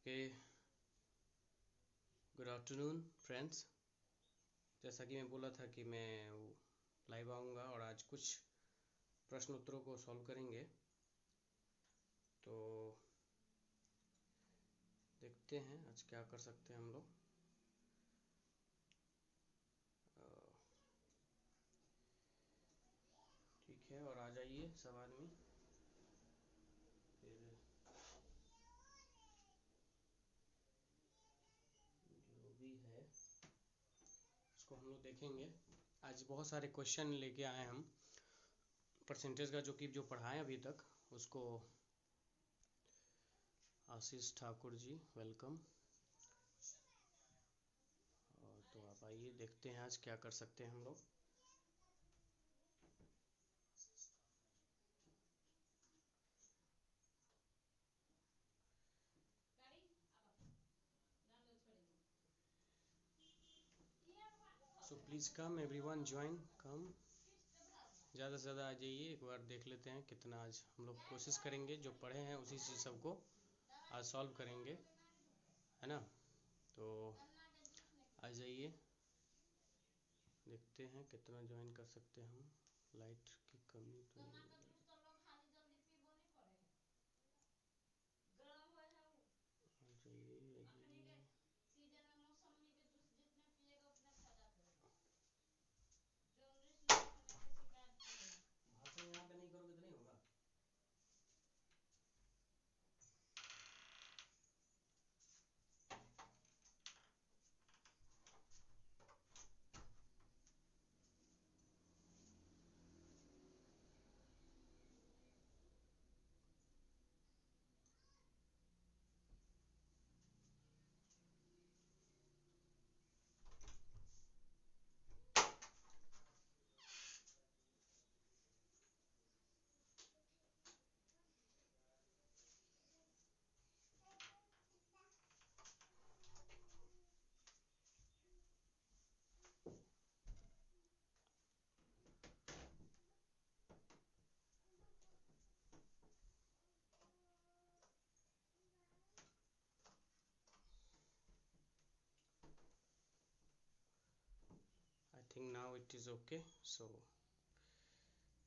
Okay, good afternoon friends. जैसा कि मैं बोला था कि मैं लाइव आऊँगा और आज कुछ प्रश्न उत्तरों को सॉल्व करेंगे। तो देखते हैं आज क्या कर सकते हैं हम लोग। ठीक है, और आ जाइए सब आदमी। फिर जो भी है उसको हम लोग देखेंगे। आज बहुत सारे क्वेश्चन लेके आए हम परसेंटेज का, जो पढ़ाएं अभी तक उसको। आशीष ठाकुर जी वेलकम। और तो आप आइए, देखते हैं आज क्या कर सकते हैं हम लोग। So please come everyone, join, come. ज़्यादा से ज़्यादा आ जाइए, एक बार देख लेते हैं कितना। आज हम लोग कोशिश करेंगे जो पढ़े हैं उसी चीज़ सबको आज सॉल्व करेंगे, है ना। तो आ जाइए, देखते हैं कितना ज्वाइन कर सकते हैं हम। लाइट की कमी तो नहीं है। आ जाइए आइए। भाषण यहाँ पे नहीं करोगे तो नहीं होगा। I think now it is okay. So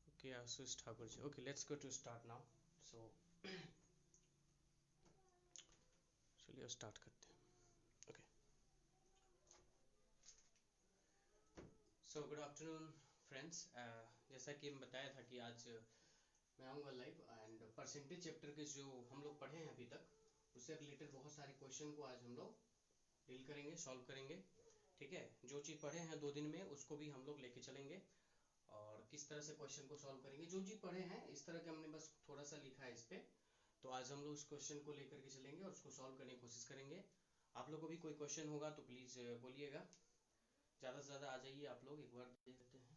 okay, Ashish Thakur ji. Okay, let's go to start now. So चलिए स्टार्ट करते हैं। Okay, so good afternoon friends. जैसा कि मैं बताया था कि आज मैं आऊँगा लाइव एंड परसेंटेज चैप्टर के जो हम लोग पढ़े हैं अभी तक उससे रिलेटेड बहुत सारे क्वेश्चन को आज हम लोग डील करेंगे, सॉल्व करेंगे। ठीक है, जो चीज़ पढ़े हैं 2 दिन में उसको भी हम लोग लेके चलेंगे और किस तरह से क्वेश्चन को सॉल्व करेंगे। जो चीज़ पढ़े हैं इस तरह के हमने बस थोड़ा सा लिखा है इस पर। तो आज हम लोग उस क्वेश्चन को लेकर के चलेंगे और उसको सॉल्व करने की कोशिश करेंगे। आप लोग को भी कोई क्वेश्चन होगा तो प्लीज़ बोलिएगा। ज़्यादा से ज़्यादा आ जाइए आप लोग, एक बार देख लेते हैं।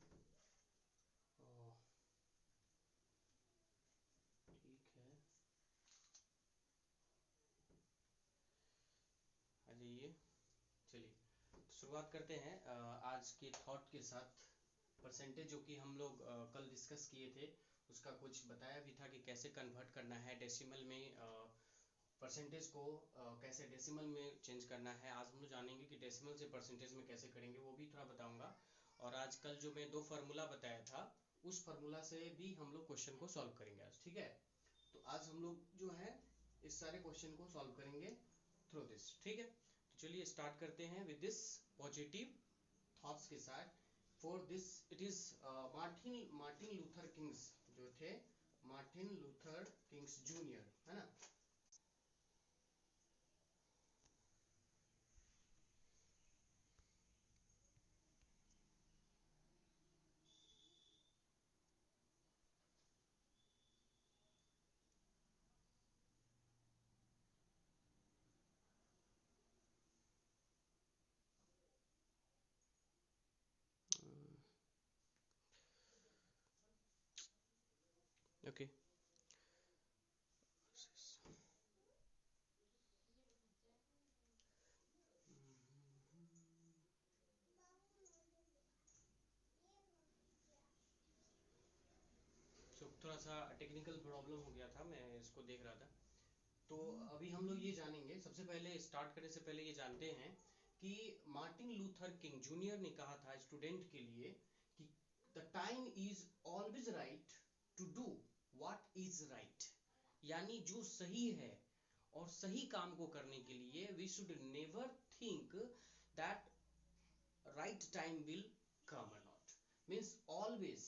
ठीक है, आ जाइए। चलिए शुरुआत करते हैं आज के थॉट के साथ। परसेंटेज जो कि हम लोग कल डिस्कस किए थे उसका कुछ बताया भी था कि कैसे कन्वर्ट करना है डेसिमल में। परसेंटेज को कैसे डेसिमल में चेंज करना है आज हम लोग जानेंगे कि डेसिमल से परसेंटेज में कैसे करेंगे, वो भी थोड़ा बताऊंगा। और आज कल जो मैं 2 फार्मूला बताया था उस फार्मूला से भी हम लोग क्वेश्चन को सॉल्व करेंगे आज। ठीक है, तो आज हम लोग जो है इस सारे क्वेश्चन को सॉल्व करेंगे थ्रू दिस। ठीक है, तो चलिए स्टार्ट करते हैं विद दिस पॉजिटिव थॉट्स के साथ। For this it is Martin Martin Luther Kings जो थे, मार्टिन लूथर किंग्स जूनियर, है ना। ओके, थोड़ा सा टेक्निकल प्रॉब्लम हो गया था, मैं इसको देख रहा था। तो अभी हम लोग ये जानेंगे, सबसे पहले स्टार्ट करने से पहले ये जानते हैं कि मार्टिन लूथर किंग जूनियर ने कहा था स्टूडेंट के लिए कि the time is always right to do what is right, यानी जो सही है और सही काम को करने के लिए we should never think that right time will come or not. Means always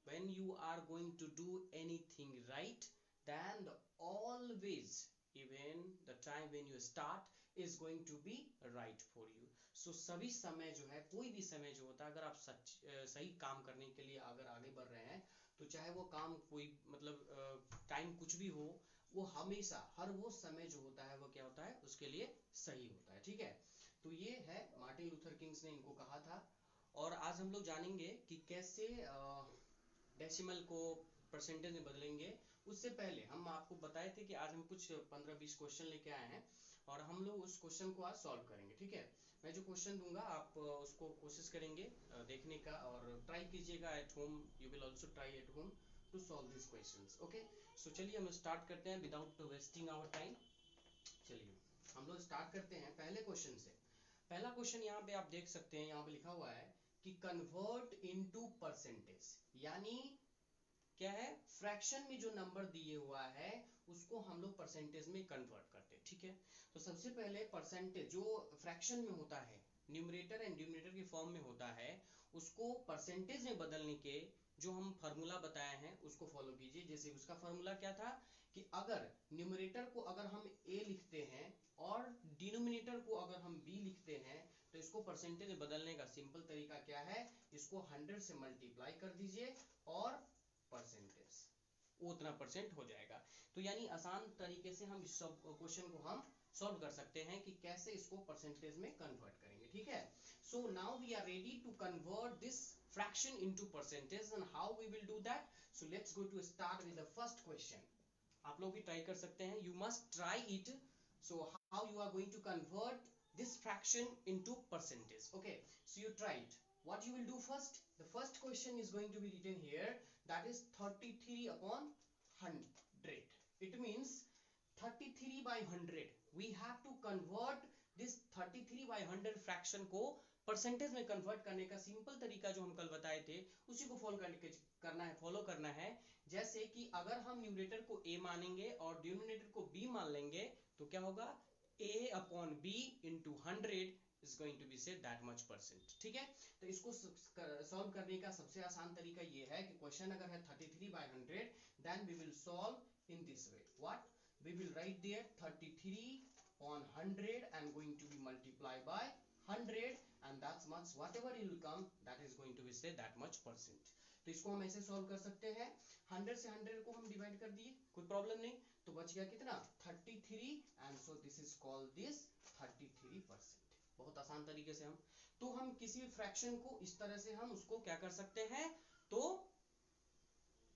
when you are going to do anything right, then always even the time when you start is going to be right for you. So सभी समय जो है, कोई भी समय जो होता है, अगर आप सही काम करने के लिए अगर आगे बढ़ रहे हैं तो चाहे वो काम कोई मतलब टाइम कुछ भी हो, वो हमेशा हर वो समय जो होता है वो क्या होता है, उसके लिए सही होता है। ठीक है, तो ये है मार्टिन लूथर किंग्स ने इनको कहा था। और आज हम लोग जानेंगे कि कैसे डेसिमल को परसेंटेज में बदलेंगे। उससे पहले हम आपको बताए थे कि आज हम कुछ 15-20 क्वेश्चन लेके आए हैं और हम लोग उस क्वेश्चन को आज सॉल्व करेंगे। ठीक है, मैं जो क्वेश्चन दूंगा आप उसको कोशिश करेंगे देखने का और ट्राई कीजिएगा at home. You will also try at home to solve this questions. Okay, so चलिए हम स्टार्ट करते हैं विदाउट वेस्टिंग आवर टाइम। चलिए हम लोग स्टार्ट करते हैं पहले क्वेश्चन से। पहला क्वेश्चन यहाँ पे आप देख सकते हैं, यहाँ पे लिखा हुआ है कि कन्वर्ट इनटू परसेंटेज, यानी क्या है, फ्रैक्शन में जो नंबर दिए हुआ है उसको हम लोग परसेंटेज में कन्वर्ट करते हैं। ठीक है, तो सबसे पहले परसेंटेज जो फ्रैक्शन में होता है, न्यूमरेटर एंड डिनोमिनेटर की फॉर्म में होता है, उसको परसेंटेज में बदलने के जो हम फार्मूला बताए हैं उसको फॉलो कीजिए। जैसे उसका फार्मूला क्या था कि अगर न्यूमरेटर को अगर हम a लिखते हैं और डिनोमिनेटर को अगर हम b लिखते हैं तो इसको परसेंटेज में बदलने का सिंपल तरीका क्या है, इसको 100 से मल्टीप्लाई कर दीजिए और परसेंटेज वो उतना परसेंट हो जाएगा। तो यानी आसान तरीके से हम इस सब क्वेश्चन को हम सॉल्व कर सकते हैं कि कैसे इसको परसेंटेज में कन्वर्ट करेंगे। ठीक है, so now we are ready to convert this fraction into percentage and how we will do that. So let's go to start with the first question. आप लोग भी ट्राई कर सकते हैं, you must try it. So how you are going to convert this fraction into percentage? Okay, so you try it. What you will do first, the first question is going to be written here, that is 33 upon 100. It means 33 by 100 we have to convert this 33 by 100 fraction को percentage में convert करने का simple तरीका जो हम कल बताए थे उसी को फॉलो करना है। जैसे कि अगर हम न्यूमरेटर को a मानेंगे और डिनोमिनेटर को b मान लेंगे तो क्या होगा, a upon b into 100 is going to be say that much percent. ठीक है, तो इसको सॉल्व करने का सबसे आसान तरीका ये है कि क्वेश्चन अगर है 33 by 100 then we will solve in this way. What, we will write there 33 on 100 and going to be multiplied by 100 and that's much whatever it will come that is going to be say that much percent. तो इसको हम ऐसे solve कर सकते हैं, 100 से 100 को हम डिवाइड कर दिए, कोई प्रॉब्लम नहीं, तो बच गया कितना 33 and so this is called this 33%। बहुत आसान तरीके से हम किसी भी फ्रैक्शन को इस तरह से हम उसको क्या कर सकते हैं, तो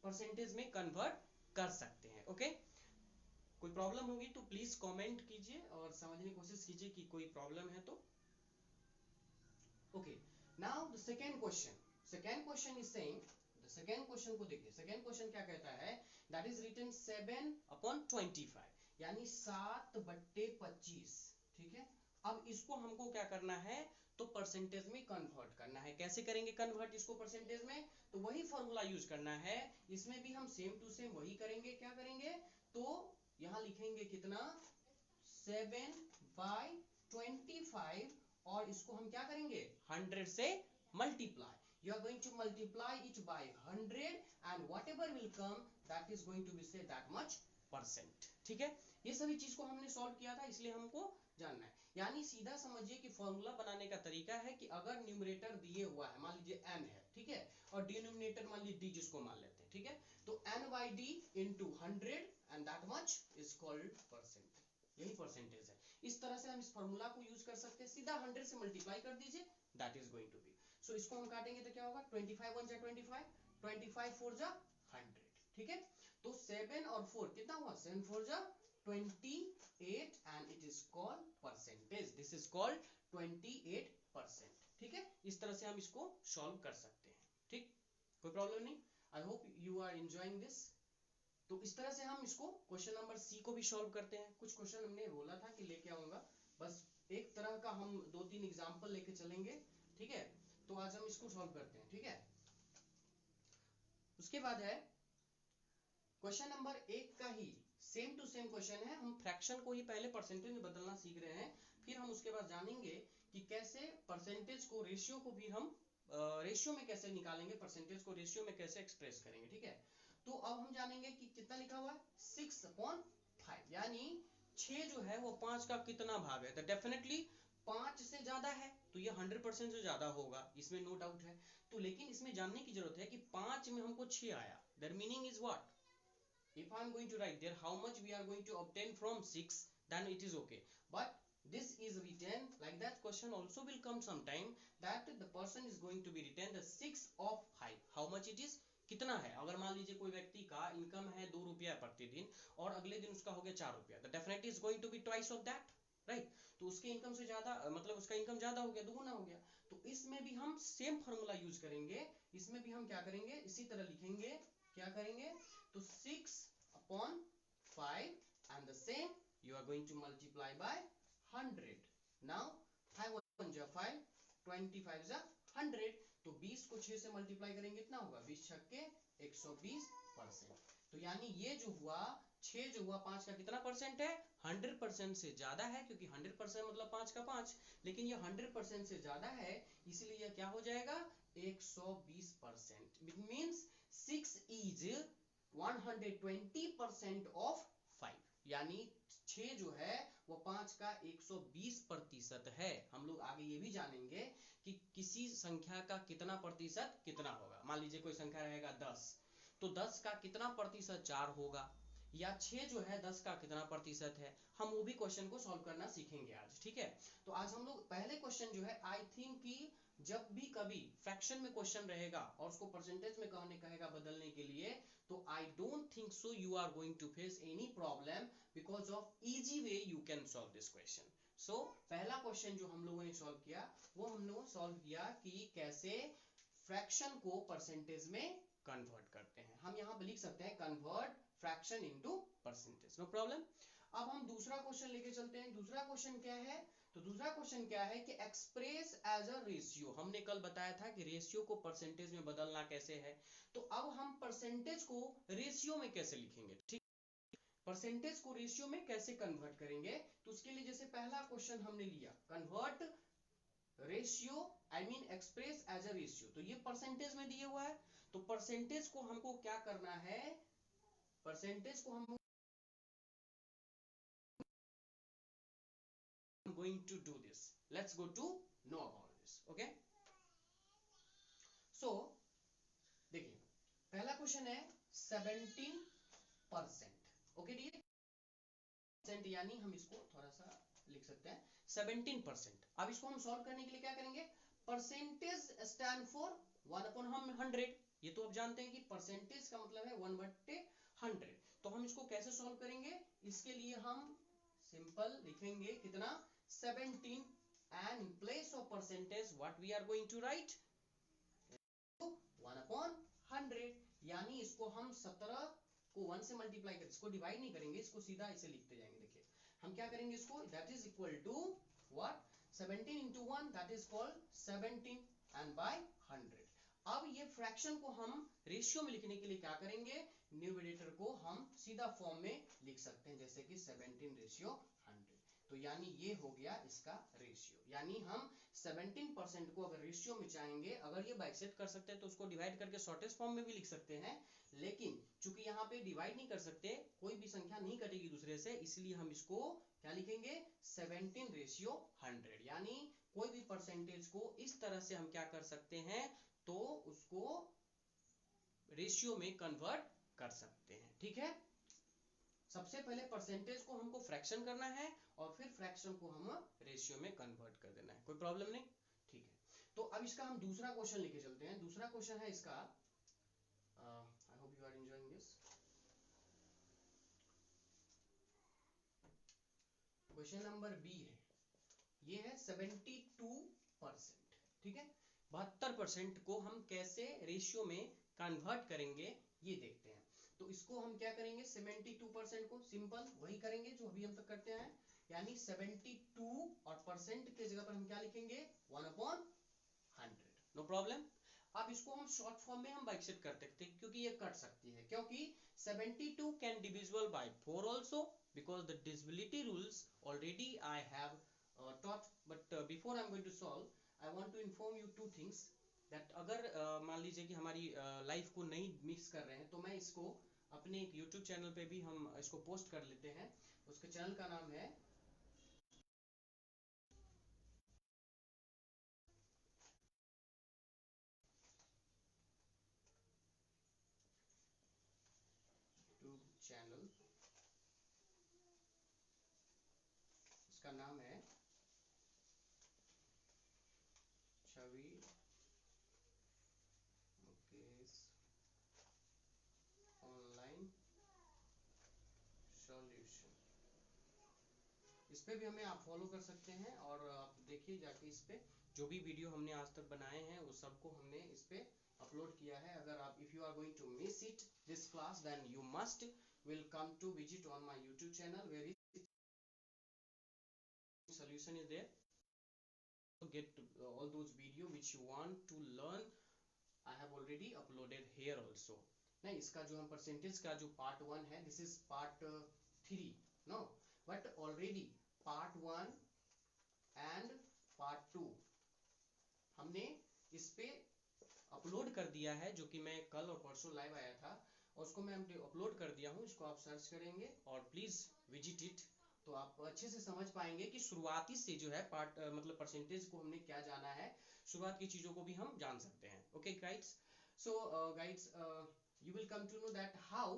परसेंटेज में कन्वर्ट कर सकते हैं। ओके, कोई प्रॉब्लम होगी तो प्लीज कमेंट कीजिए और समझने की कोशिश कीजिए कि कोई प्रॉब्लम है तो। Okay, now the second question is saying, the second question को देखिए, सेकंड क्वेश्चन क्या कहता है, दैट इज रिटन 7 अपॉन 25, यानी 7/25। ठीक है, अब इसको हमको क्या करना है, तो परसेंटेज में कन्वर्ट करना है। कैसे करेंगे कन्वर्ट इसको परसेंटेज में, तो वही फॉर्मूला यूज करना है, इसमें भी हम सेम टू सेम वही करेंगे। क्या करेंगे, तो यहां लिखेंगे कितना 7/25 और इसको हम क्या करेंगे 100 से multiply. You are going to multiply it by 100 and whatever will come that is going to be say that much percent। ठीक है, ये सभी चीज को हमने सॉल्व किया था इसलिए हमको जानना है। यानी सीधा समझिए कि फॉर्मूला बनाने का तरीका है कि अगर न्यूमरेटर दिए हुआ है, मान लीजिए n है, ठीक है, और डिनोमिनेटर मान लीजिए d जिसको मान लेते हैं, ठीक है, तो n/d into 100 and that much is called percent। यही परसेंटेज है। इस तरह से हम इस फॉर्मूला को यूज कर सकते हैं, सीधा 100 से मल्टीप्लाई कर दीजिए, that is going to be. So इसको हम काटेंगे तो क्या होगा, 25 1 जा 25, 25 4 जा 100। ठीक है, तो 7 और 4 कितना हुआ, 7 4 जा 28 and it is called percentage, this is called 28%। ठीक है, इस तरह से हम इसको सॉल्व कर सकते हैं। ठीक, कोई प्रॉब्लम नहीं। I hope you are enjoying this. तो इस तरह से हम इसको क्वेश्चन नंबर सी को भी सॉल्व करते हैं। कुछ क्वेश्चन हमने बोला था कि लेके आऊंगा, बस एक तरह का हम 2-3 एग्जांपल लेके चलेंगे, ठीक है। तो आज हम इसको सॉल्व करते हैं, ठीक है। उसके बाद है क्वेश्चन नंबर 1 का ही सेम टू सेम क्वेश्चन है। हम फ्रैक्शन को ही पहले परसेंटेज में बदलना सीख रहे हैं, फिर हम उसके बाद जानेंगे कि कैसे परसेंटेज को रेशियो को भी हम रेशियो में कैसे निकालेंगे, परसेंटेज को रेशियो में कैसे एक्सप्रेस करेंगे, ठीक है। तो अब हम जानेंगे कि कितना लिखा हुआ है 6/5, यानी 6 जो है वो 5 का कितना भाग है। तो डेफिनेटली 5 से ज्यादा है, तो ये 100% से ज्यादा होगा, इसमें नो डाउट है। तो लेकिन इसमें जानने की जरूरत है कि 5 में हमको 6 आया, there meaning is what, if I am going to write there how much we are going to obtain from 6, then it is okay. But this is written like that, question also will come sometime that the person is going to be written the 6 of 5, how much it is, कितना है। अगर मान लीजिए कोई व्यक्ति का income है 2 रुपया प्रतिदिन और अगले दिन उसका हो गया 4 रुपया, तो definitely is going to be twice of that, right. तो उसके इनकम से ज्यादा, मतलब उसका इनकम ज्यादा हो गया, दुगुना हो गया। तो इसमें भी हम सेम फॉर्मूला यूज करेंगे, इसमें भी हम क्या करेंगे, इसी तरह लिखेंगे, क्या करेंगे, तो 6/5 and the same you are going to multiply by 100. Now 5 1 जा 5, 25 जा 100, तो 20 को 6 से मल्टीप्लाई करेंगे कितना होगा, 20 छक्के 120%। तो यानी ये जो हुआ 6 जो हुआ 5 का कितना परसेंट है, 100% से ज्यादा है, क्योंकि 100% मतलब 5 का 5, लेकिन ये 100% से ज्यादा है, इसलिए यह क्या हो जाएगा 120%। इट मींस 6 इज 120% ऑफ 5, यानी 6 जो है वो 5 का 120% है। हम लोग आगे ये भी जानेंगे कि किसी संख्या का कितना प्रतिशत कितना होगा। मान लीजिए कोई संख्या रहेगा 10, तो 10 का कितना प्रतिशत 4 होगा, या 6 जो है 10 का कितना प्रतिशत है, हम वो भी क्वेश्चन को सॉल्व करना सीखेंगे आज, ठीक है। तो आज हम लोग पहले क्वेश्चन जो है, आई थिंक कि जब भी कभी फ्रैक्शन में क्वेश्चन रहेगा और उसको परसेंटेज में कहेगा बदलने के लिए, तो I don't think so you are going to face any problem, because of easy way you can solve this question. So पहला क्वेश्चन जो हम लोगों ने सॉल्व किया, वो हम लोगों ने सॉल्व किया कि कैसे फ्रैक्शन को परसेंटेज में कन्वर्ट करते हैं। हम यहाँ पे लिख सकते हैं convert fraction into percentage, no problem. अब हम दूसरा क्वेश्चन लेके चलते हैं। दूसरा क्वेश्चन क्या है, तो दूसरा क्वेश्चन क्या है कि एक्सप्रेस एज अ रेशियो। हमने कल बताया था कि रेशियो को परसेंटेज में बदलना कैसे है, तो अब हम परसेंटेज को रेशियो में कैसे लिखेंगे, ठीक, परसेंटेज को रेशियो में कैसे कन्वर्ट करेंगे। तो उसके लिए जैसे पहला क्वेश्चन हमने लिया convert ratio, I mean express as a ratio, तो ये परसेंटेज में दिए हुआ है। तो परसेंटेज को हमको क्या करना है, परसेंटेज को हम going to do this, let's go to know about this, okay। so देखिए पहला क्वेश्चन है 17%, ओके डियर, यानी हम इसको थोड़ा सा लिख सकते हैं 17%। अब इसको हम सॉल्व करने के लिए क्या करेंगे, परसेंटेज स्टैंड फॉर 1/100, ये तो आप जानते हैं कि परसेंटेज का मतलब है 1/100। तो हम इसको कैसे सॉल्व करेंगे, इसके लिए हम सिंपल लिखेंगे कितना 17, and in place of percentage what we are going to write 1/100, यानी इसको हम 17 को 1 से मल्टीप्लाई कर, इसको डिवाइड नहीं करेंगे, इसको सीधा ऐसे लिखते जाएंगे। देखिए हम क्या करेंगे, इसको that is equal to what 17 into 1, that is called 17 and by 100। अब ये फ्रैक्शन को हम रेशियो में लिखने के लिए क्या करेंगे, न्यूमरेटर को हम सीधा फॉर्म में लिख सकते हैं, जैसे कि 17/100। तो यानी ये हो गया इसका रेशियो, यानी हम 17% को अगर रेशियो में चाहेंगे, अगर ये बाइसेक्ट कर सकते हैं तो उसको डिवाइड करके शॉर्टेस्ट फॉर्म में भी लिख सकते हैं, लेकिन चूंकि यहाँ पे डिवाइड नहीं कर सकते, कोई भी संख्या नहीं कटेगी दूसरे से, इसलिए हम इसको क्या लिखेंगे 17/100, यानी कोई भी परसेंटेज को इस तरह से हम क्या कर सकते हैं, तो उसको रेशियो में कन्वर्ट कर सकते हैं, ठीक है। सबसे पहले परसेंटेज को हमको फ्रैक्शन करना है और फिर फ्रैक्शन को हम रेशियो में कन्वर्ट कर देना है, कोई प्रॉब्लम नहीं, ठीक है। तो अब इसका हम दूसरा क्वेश्चन लेके चलते हैं। दूसरा क्वेश्चन है इसका, I hope you are enjoying this. Question number B है, ये है 72%, ठीक है। 72% को हम कैसे रेशियो में कन्वर्ट करेंगे ये देखते हैं। तो इसको हम क्या करेंगे 72% को सिंपल वही करेंगे जो अभी हम तक करते हैं, यानी 72 और परसेंट के जगह पर हम क्या लिखेंगे 1/100। No problem. अब इसको हम शॉर्ट फॉर्म में हम बाइसेक्ट कर सकते हैं क्योंकि ये कट सकती है, क्योंकि 72 can divisible by 4 also because the divisibility rules already I have taught, but before I'm going to solve I want to inform you two things that अगर मान लीजिए कि हमारी लाइफ को नहीं मिक्स कर रहे हैं तो मैं इसको अपने एक YouTube चैनल पे भी हम इसको पोस्ट कर लेते हैं। उसके चैनल का नाम है YouTube चैनल, इसका नाम है छवि मुकेश ऑनलाइन सॉल्यूशन। इस पे भी हमें आप फॉलो कर सकते हैं और आप देखिए जाके इस पे जो भी वीडियो हमने आज तक बनाए हैं वो सबको हमने इस पे अपलोड किया है। अगर आप if you are going to miss it this class then you must will come to visit on my YouTube channel where is solution is there, get all those video which you want to learn I have already uploaded here also। नहीं, इसका जो हम percentage का जो part 1 है this is part 3 no, but already part 1 and part 2 हमने इस पे अपलोड कर दिया है, जो कि मैं कल और परसों लाइव आया था और उसको मैं अपलोड कर दिया हूँ। इसको आप सर्च करेंगे और प्लीज विजिट इट तो आप अच्छे से समझ पाएंगे कि शुरुआती से जो है पार्ट मतलब परसेंटेज को हमने क्या जाना है, शुरुआत की चीजों को भी हम जान सकते हैं। Okay guides, so guides you will come to know that how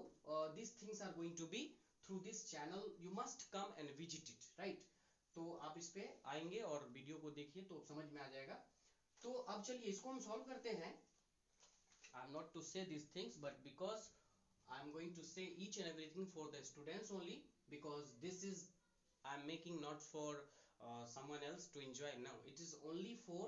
these things are going to be through this channel, you must come and visit it, right? तो आप इस पे आएंगे और वीडियो को देखिए तो समझ में आ जाएगा। तो अब चलिए इसको हम सॉल्व करते हैं। I am not to say these things but because I am going to say each and everything for the students only, because this is I am making not for someone else to enjoy, now it is only for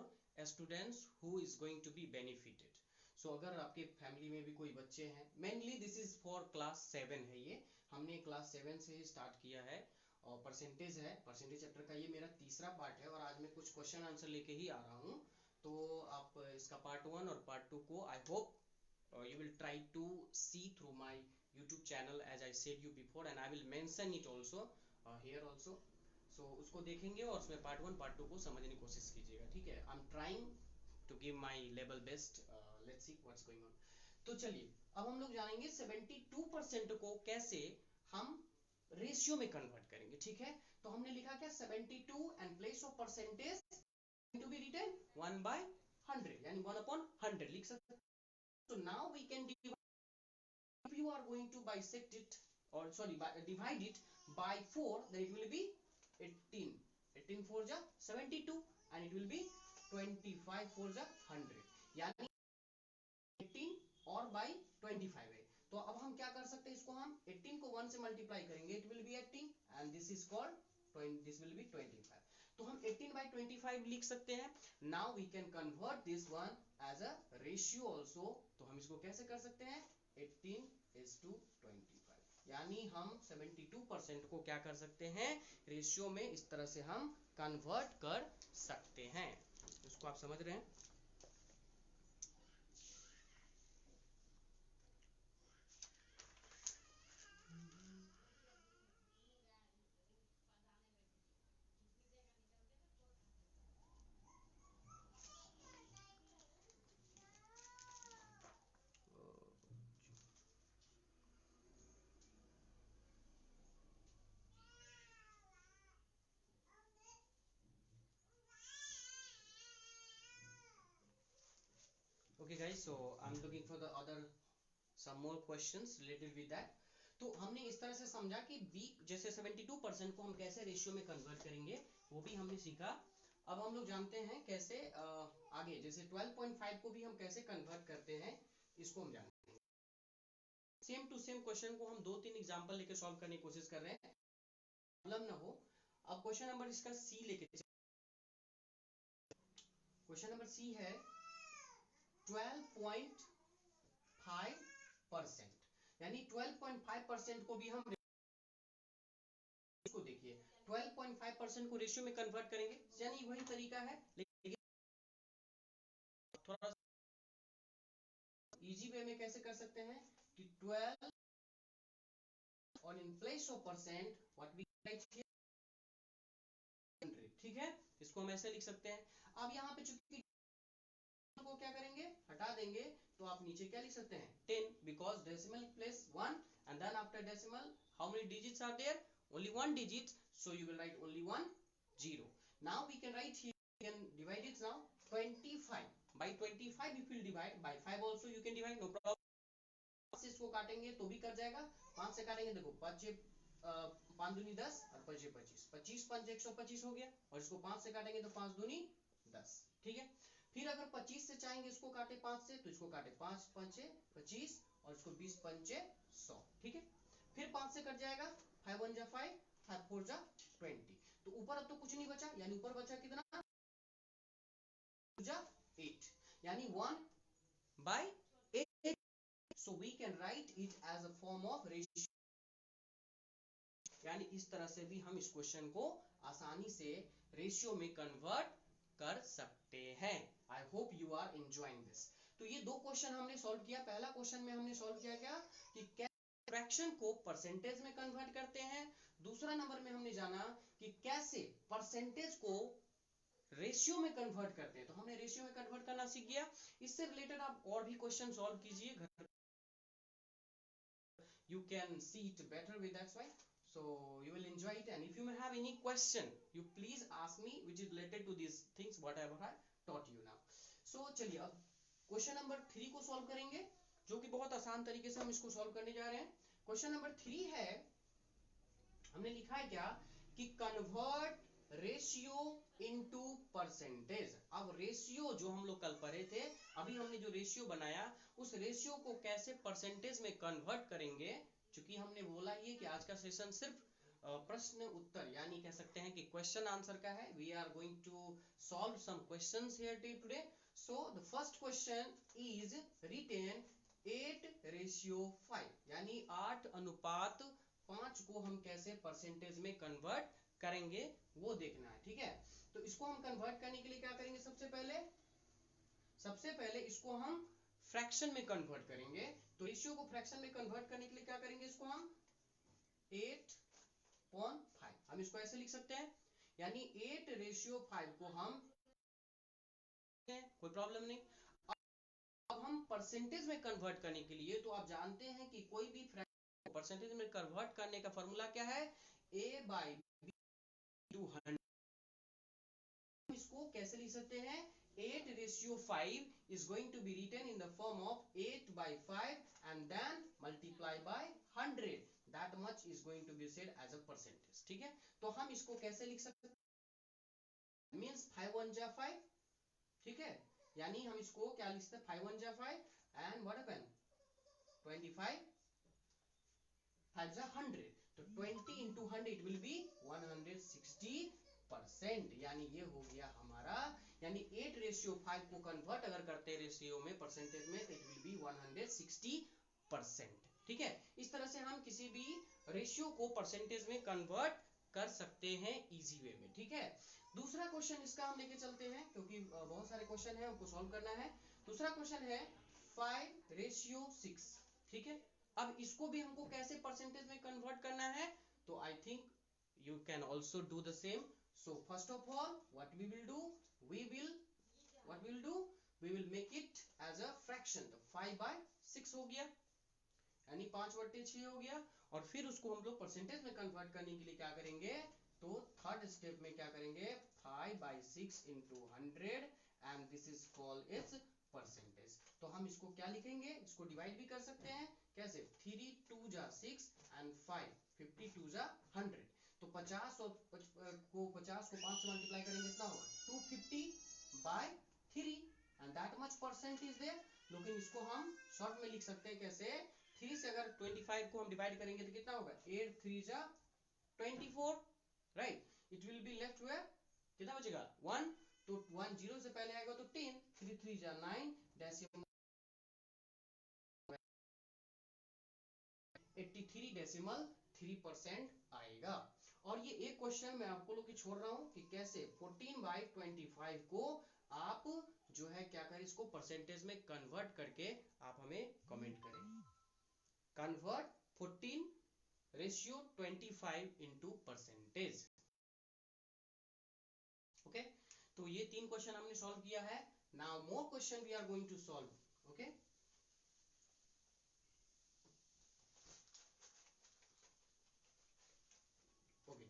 students who is going to be benefited। so अगर आपके family में भी कोई बच्चे हैं, mainly this is for class 7 है, ये हमने क्लास 7 से ही स्टार्ट किया है और परसेंटेज है, परसेंटेज चैप्टर का ये मेरा तीसरा पार्ट है और आज मैं कुछ क्वेश्चन आंसर लेके ही आ रहा हूँ। तो आप इसका पार्ट 1 और पार्ट 2 को I hope you will try to see through my YouTube channel as I said you before and I will mention it also here also। so उसको देखेंगे और उसमें पार्ट 1 पार्ट 2 को समझने की कोशिश कीजिएगा, ठीक है। I am trying to give my level best, let's see what's going on. तो चलिए अब हम लोग जानेंगे 72% को कैसे हम रेशियो में कन्वर्ट करेंगे, ठीक है। तो हमने लिखा क्या 72 and place of percentage to be written 1/100 यानी 1/100 लिख सकते हैं। So now we can divide, if you are going to bisect it or sorry divide it by 4 then it will be 18, 18 4 जा 72 and it will be 25 4 जा 100 यानी 18 और by 25 है। तो अब हम क्या कर सकते हैं, इसको हम 18 को 1 से मल्टीप्लाई करेंगे it will be 18 and this is called 20, this will be 25। तो हम 18/25 लिख सकते हैं। now we can convert this one as a ratio also। तो हम इसको कैसे कर सकते हैं 18:25 यानी हम 72% को क्या कर सकते हैं रेशियो में इस तरह से हम कन्वर्ट कर सकते हैं। इसको आप समझ रहे हैं। Okay guys, so I'm looking for the other some more questions related with that। तो हमने इस तरह से समझा कि वीक जैसे 72% को हम कैसे रेशियो में कन्वर्ट करेंगे वो भी हमने सीखा। अब हम लोग जानते हैं कैसे आगे जैसे 12.5 को भी हम कैसे कन्वर्ट करते हैं इसको हम जानते हैं। सेम टू सेम क्वेश्चन को हम 2-3 एग्जांपल लेके सॉल्व करने की कोशिश कर रहे हैं, प्रॉब्लम ना हो। अब क्वेश्चन नंबर इसका सी लेके, क्वेश्चन नंबर सी है 12.5%। यानी 12.5% को भी हम, इसको देखिए 12.5% को रेशियो में कन्वर्ट करेंगे, यानी वही तरीका है, लेकिन थोड़ा इजी वे में कैसे कर सकते हैं कि 12 और in place of percent what we write here 100, ठीक है, इसको हम ऐसे लिख सकते हैं। अब यहाँ पे चूंकि को क्या करेंगे, हटा देंगे, तो आप नीचे क्या लिख सकते हैं 10, because decimal place 1 and then after decimal how many digits are there, only one digit, so you will write only 1 0. Now we can write here, we can divide it now 25 by 25, if you will divide by 5 also you can divide, no problem। इसको काटेंगे तो भी कर जाएगा, 5 से काटेंगे, देखो 5 5 दूनी 10 और 5 25, 25 5 125 हो गया, और इसको 5 से काटेंगे तो 5 दूनी 10, ठीक है। फिर अगर 25 से चाहेंगे इसको काटे 5 से, तो इसको काटे 5 5 25 और इसको 20 5 100, ठीक है। फिर 5 से कट जाएगा, 5 1 जा 5, 5 4 जा 20, तो ऊपर अब तो कुछ नहीं बचा, यानी ऊपर बचा कितना, 8, यानी 1 by 8, so we can write it as a form of ratio, यानी इस तरह से भी हम इस क्वेश्चन को आसानी से रेशियो में कन्वर्ट कर सकते हैं। I hope you are enjoying this. तो ये दो क्वेश्चन हमने सॉल्व किया। पहला क्वेश्चन में हमने सॉल्व किया क्या कि कैसे फ्रैक्शन को परसेंटेज में कन्वर्ट करते हैं। दूसरा नंबर में हमने जाना कि कैसे परसेंटेज को रेशियो में कन्वर्ट करते हैं, तो हमने रेशियो में कन्वर्ट करना सीख गया। इससे रिलेटेड आप और भी क्वेश्चन सॉल्व कीजिए घर, you can see it better with XY, so you will enjoy it, and if you may have any question you please ask me which is related to these things whatever I taught you now। so चलिए अब question number 3 को solve करेंगे, जो कि बहुत आसान तरीके से हम इसको सॉल्व करने जा रहे हैं। क्वेश्चन नंबर 3 है, हमने लिखा है क्या कि कन्वर्ट रेशियो इनटू परसेंटेज। अब रेशियो जो हम लोग कल पढ़े थे, अभी हमने जो रेशियो बनाया उस रेशियो को कैसे परसेंटेज में कन्वर्ट करेंगे। क्योंकि हमने बोला ये कि आज का सेशन सिर्फ प्रश्न उत्तर यानी कह सकते हैं कि क्वेश्चन आंसर का है। We are going to solve some questions here today. So the first question is written 8:5, यानी 8:5 को हम कैसे परसेंटेज में कन्वर्ट करेंगे वो देखना है, ठीक है। तो इसको हम कन्वर्ट करने के लिए क्या करेंगे, सबसे पहले इसको हम फ्रैक्शन में कन्वर्ट करेंगे। तो रेशियो को फ्रैक्शन में कन्वर्ट करने के लिए क्या करेंगे, इसको हम 8/5 हम इसको ऐसे लिख सकते हैं, यानी 8:5 को हम, कोई प्रॉब्लम नहीं। अब हम परसेंटेज में कन्वर्ट करने के लिए, तो आप जानते हैं कि कोई भी फ्रैक्शन को परसेंटेज में कन्वर्ट करने का फॉर्मूला क्या है, a/b/100। इसको कैसे लिख सकते हैं, 8:5 is going to be written in the form of 8/5 and then multiply by 100, that much is going to be said as a percentage, ठीक है। तो हम इसको कैसे लिख सकते हैं, मींस 5 1 जा 5, ठीक है, यानी हम इसको क्या लिख सकते हैं, 5 1 जा 5 एंड व्हाट हैपन 25 5 जा 100, तो 20 into 100 it will be 160%, यानी ये हो गया हमारा, यानी 8:5 को कन्वर्ट अगर करते हैं रेशियो में परसेंटेज में, तो इट विल बी 160%, ठीक है। इस तरह से हम किसी भी रेशियो को परसेंटेज में कन्वर्ट कर सकते हैं इजी वे में, ठीक है। दूसरा क्वेश्चन इसका हम लेके चलते हैं, क्योंकि बहुत सारे क्वेश्चन है हमको सॉल्व करना है। दूसरा क्वेश्चन है 5:6, ठीक है। अब इसको भी हमको कैसे परसेंटेज में कन्वर्ट करना है, तो I think you can also do the same। so first of all what we will do, we will make it as a fraction, तो 5/6 हो गया, यानी 5/6 हो गया। और फिर उसको हम लोग परसेंटेज में कन्वर्ट करने के लिए क्या करेंगे, तो थर्ड स्टेप में क्या करेंगे, 5/6 into 100 and this is called its percentage। तो हम इसको क्या लिखेंगे, इसको डिवाइड भी कर सकते हैं, कैसे 3 2 जा 6 and 5 52 जा 100, तो 50 को 5 से मल्टीप्लाई करेंगे कितना होगा 250/3 and that much percent is there। लेकिन इसको हम शॉर्ट में लिख सकते हैं कैसे, 3 से अगर 25 को हम डिवाइड करेंगे तो कितना होगा 8 3 जा 24, right. It will be left where, कितना बचेगा 1, तो 1 0 से पहले आएगा तो 10, 3 3 जा 9, डेसिमल 3.3% आएगा। और ये एक क्वेश्चन मैं आपको लोग की छोड़ रहा हूं कि कैसे 14/25 को आप जो है क्या करें, इसको परसेंटेज में कन्वर्ट करके आप हमें कमेंट करें। Convert 14/25 into percentage. ओके, तो ये 3 क्वेश्चन हमने सॉल्व किया है। Now more question we are going to solve. Okay, okay,